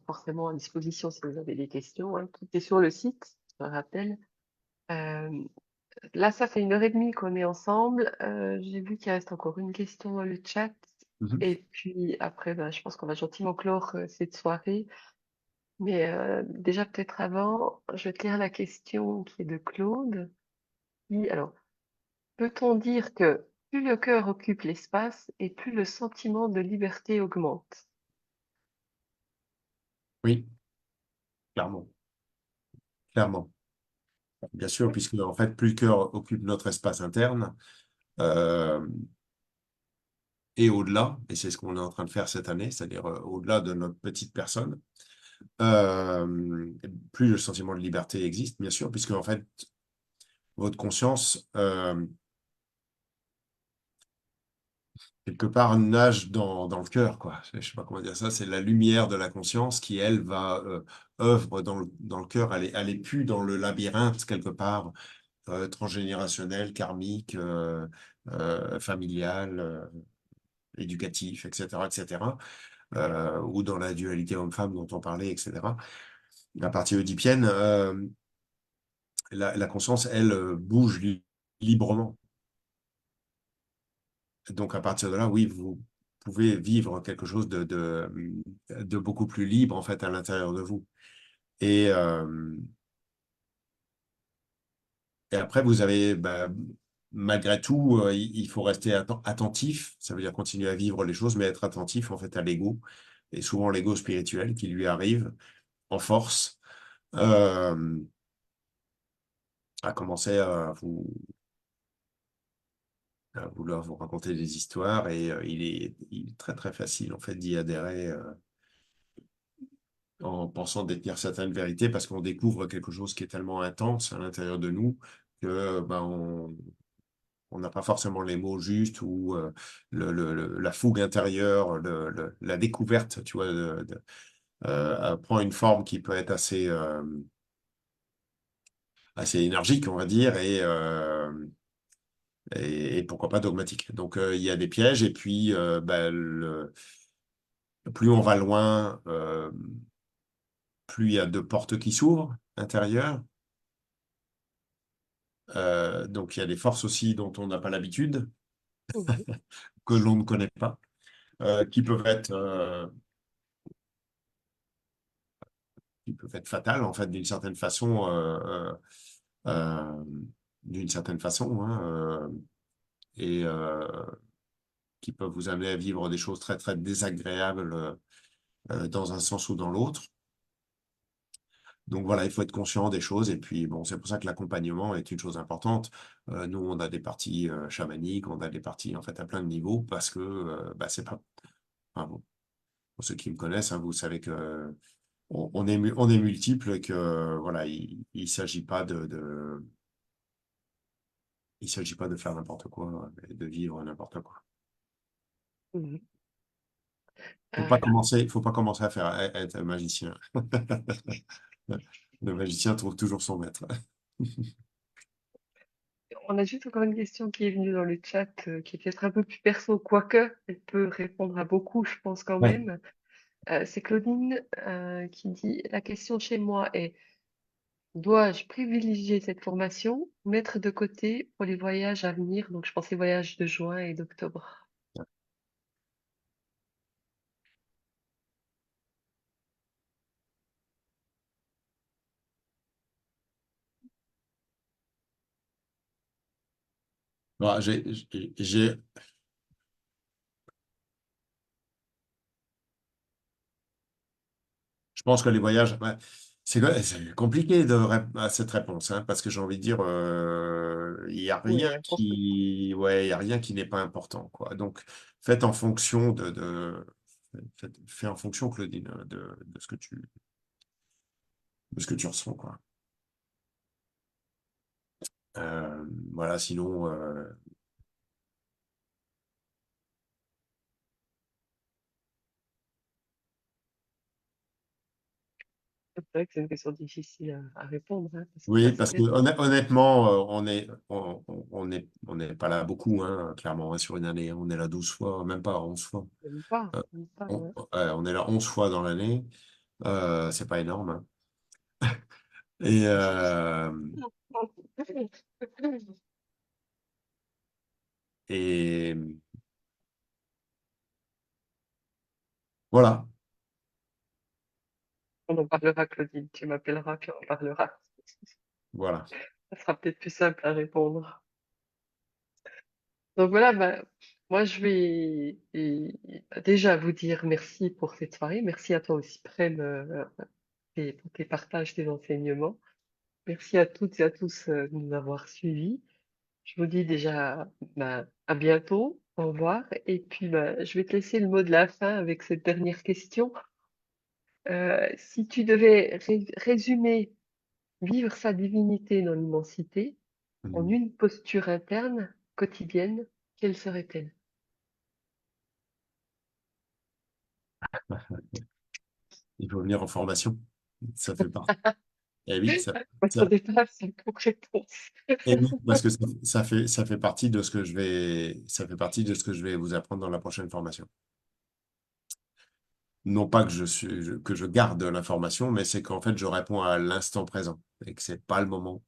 forcément à disposition si vous avez des questions, hein. Tout est sur le site, je rappelle. Euh, Là, ça fait 1 heure et demie qu'on est ensemble. J'ai vu qu'il reste encore une question dans le chat. Mhm. Et puis après, je pense qu'on va gentiment clore cette soirée. Mais déjà, peut-être avant, je vais te lire la question qui est de Claude. Alors, peut-on dire que plus le cœur occupe l'espace et plus le sentiment de liberté augmente? Oui, clairement, clairement. Bien sûr, puisque en fait, plus le cœur occupe notre espace interne euh, et au-delà, et c'est ce qu'on est en train de faire cette année, c'est-à-dire au-delà de notre petite personne, plus le sentiment de liberté existe, bien sûr, puisque en fait, votre conscience, quelque part, nage dans le cœur, quoi. Je sais pas comment dire ça, c'est la lumière de la conscience qui, elle, va œuvre dans le cœur. Elle est plus dans le labyrinthe, quelque part, transgénérationnel, karmique, familial, éducatif, etc., etc., ou dans la dualité homme-femme dont on parlait, etc. La partie oedipienne, la conscience, elle, bouge librement. Donc, à partir de là, oui, vous pouvez vivre quelque chose de beaucoup plus libre, en fait, à l'intérieur de vous. Et, euh, et après, vous avez, malgré tout, il faut rester attentif. Ça veut dire continuer à vivre les choses, mais être attentif, en fait, à l'ego. Et souvent, l'ego spirituel qui lui arrive en force, euh, à commencer à vouloir vous raconter des histoires. Et il est très, très facile, en fait, d'y adhérer. En pensant détenir certaines vérités parce qu'on découvre quelque chose qui est tellement intense à l'intérieur de nous que on n'a pas forcément les mots justes ou la fougue intérieure, la découverte, tu vois, prend une forme qui peut être assez énergique, on va dire, et pourquoi pas dogmatique. Donc il y a des pièges et puis plus on va loin, plus il y a de portes qui s'ouvrent intérieures. Donc il y a des forces aussi dont on n'a pas l'habitude, Mhm. que l'on ne connaît pas, qui peuvent être peuvent être fatales, en fait, euh, d'une certaine façon, hein, et qui peuvent vous amener à vivre des choses très, très désagréables dans un sens ou dans l'autre. Donc voilà, il faut être conscient des choses. Et puis, bon, c'est pour ça que l'accompagnement est une chose importante. Nous, on a des parties chamaniques, on a des parties, en fait, à plein de niveaux, parce que bah, c'est pas... enfin, bon, pour ceux qui me connaissent, hein, vous savez que on est multiples et que, voilà, il s'agit pas il s'agit pas de faire n'importe quoi, et de vivre n'importe quoi. Mhm. Faut pas commencer à faire, à être magicien. Le magicien trouve toujours son maître. On a juste encore une question qui est venue dans le chat, qui est peut-être un peu plus perso, quoique elle peut répondre à beaucoup, je pense quand Ouais. même. C'est Claudine qui dit, la question chez moi est, dois-je privilégier cette formation, mettre de côté pour les voyages à venir? Donc je pense les voyages de juin et d'octobre. Voilà, je pense que les voyages, ouais, c'est compliqué à cette réponse, hein, parce que j'ai envie de dire, il y a Oui, rien pour tout. ouais, il y a rien qui n'est pas important, quoi. Donc, faites en fonction fais en fonction, Claudine, de ce que tu ressens, quoi. Voilà, sinon, C'est vrai que c'est une question difficile à répondre, hein, parce que oui, ça se parce que répond. honnêtement, on n'est pas là beaucoup, hein, clairement, hein, sur une année. On est là 12 fois, même pas 11 fois. Même pas, ouais. On est là 11 fois dans l'année. C'est pas énorme, hein. Et, et voilà, On en parlera, Claudine. Tu m'appelleras, puis on en parlera. voilà. Ça sera peut-être plus simple à répondre. Donc voilà, bah, moi je vais déjà vous dire merci pour cette soirée. Merci à toi aussi, Prem, pour tes partages, tes enseignements. Merci à toutes et à tous de nous avoir suivis. Je vous dis déjà bah, à bientôt, au revoir. Et puis bah, je vais te laisser le mot de la fin avec cette dernière question. Si tu devais résumer vivre sa divinité dans l'immensité en Mhm. une posture interne quotidienne, quelle serait-elle? Il faut venir en formation. Ça fait partie. Et oui, Moi, je n'ai pas assez pour réponse. et oui, parce que ça fait partie de ce que ça fait partie de ce que je vais vous apprendre dans la prochaine formation. Non pas que que je garde l'information, mais c'est qu'en fait, je réponds à l'instant présent et que c'est pas le moment.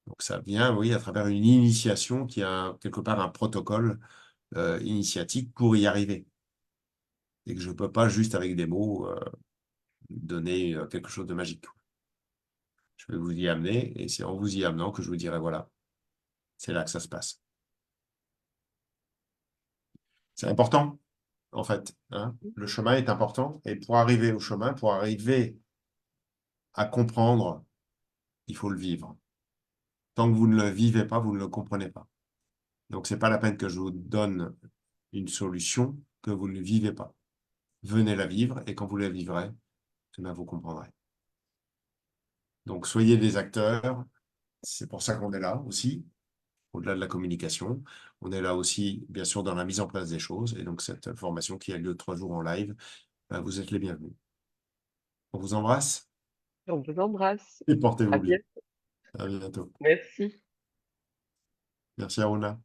Donc ça vient, oui, à travers une initiation qui a quelque part un protocole initiatique pour y arriver. Et que je ne peux pas juste avec des mots donner quelque chose de magique. Je vais vous y amener et c'est en vous y amenant que je vous dirai, voilà, c'est là que ça se passe. C'est important, en fait, hein. Le chemin est important et pour arriver au chemin, pour arriver à comprendre, il faut le vivre. Tant que vous ne le vivez pas, vous ne le comprenez pas. Donc, c'est pas la peine que je vous donne une solution que vous ne vivez pas. Venez la vivre et quand vous la vivrez, eh bien, vous comprendrez. Donc, soyez des acteurs. C'est pour ça qu'on est là aussi, au-delà de la communication. On est là aussi, bien sûr, dans la mise en place des choses. Et donc, cette formation qui a lieu 3 jours en live, ben, vous êtes les bienvenus. On vous embrasse On vous embrasse. et À portez-vous bien. bientôt. À bientôt. Merci. Merci, Aruna.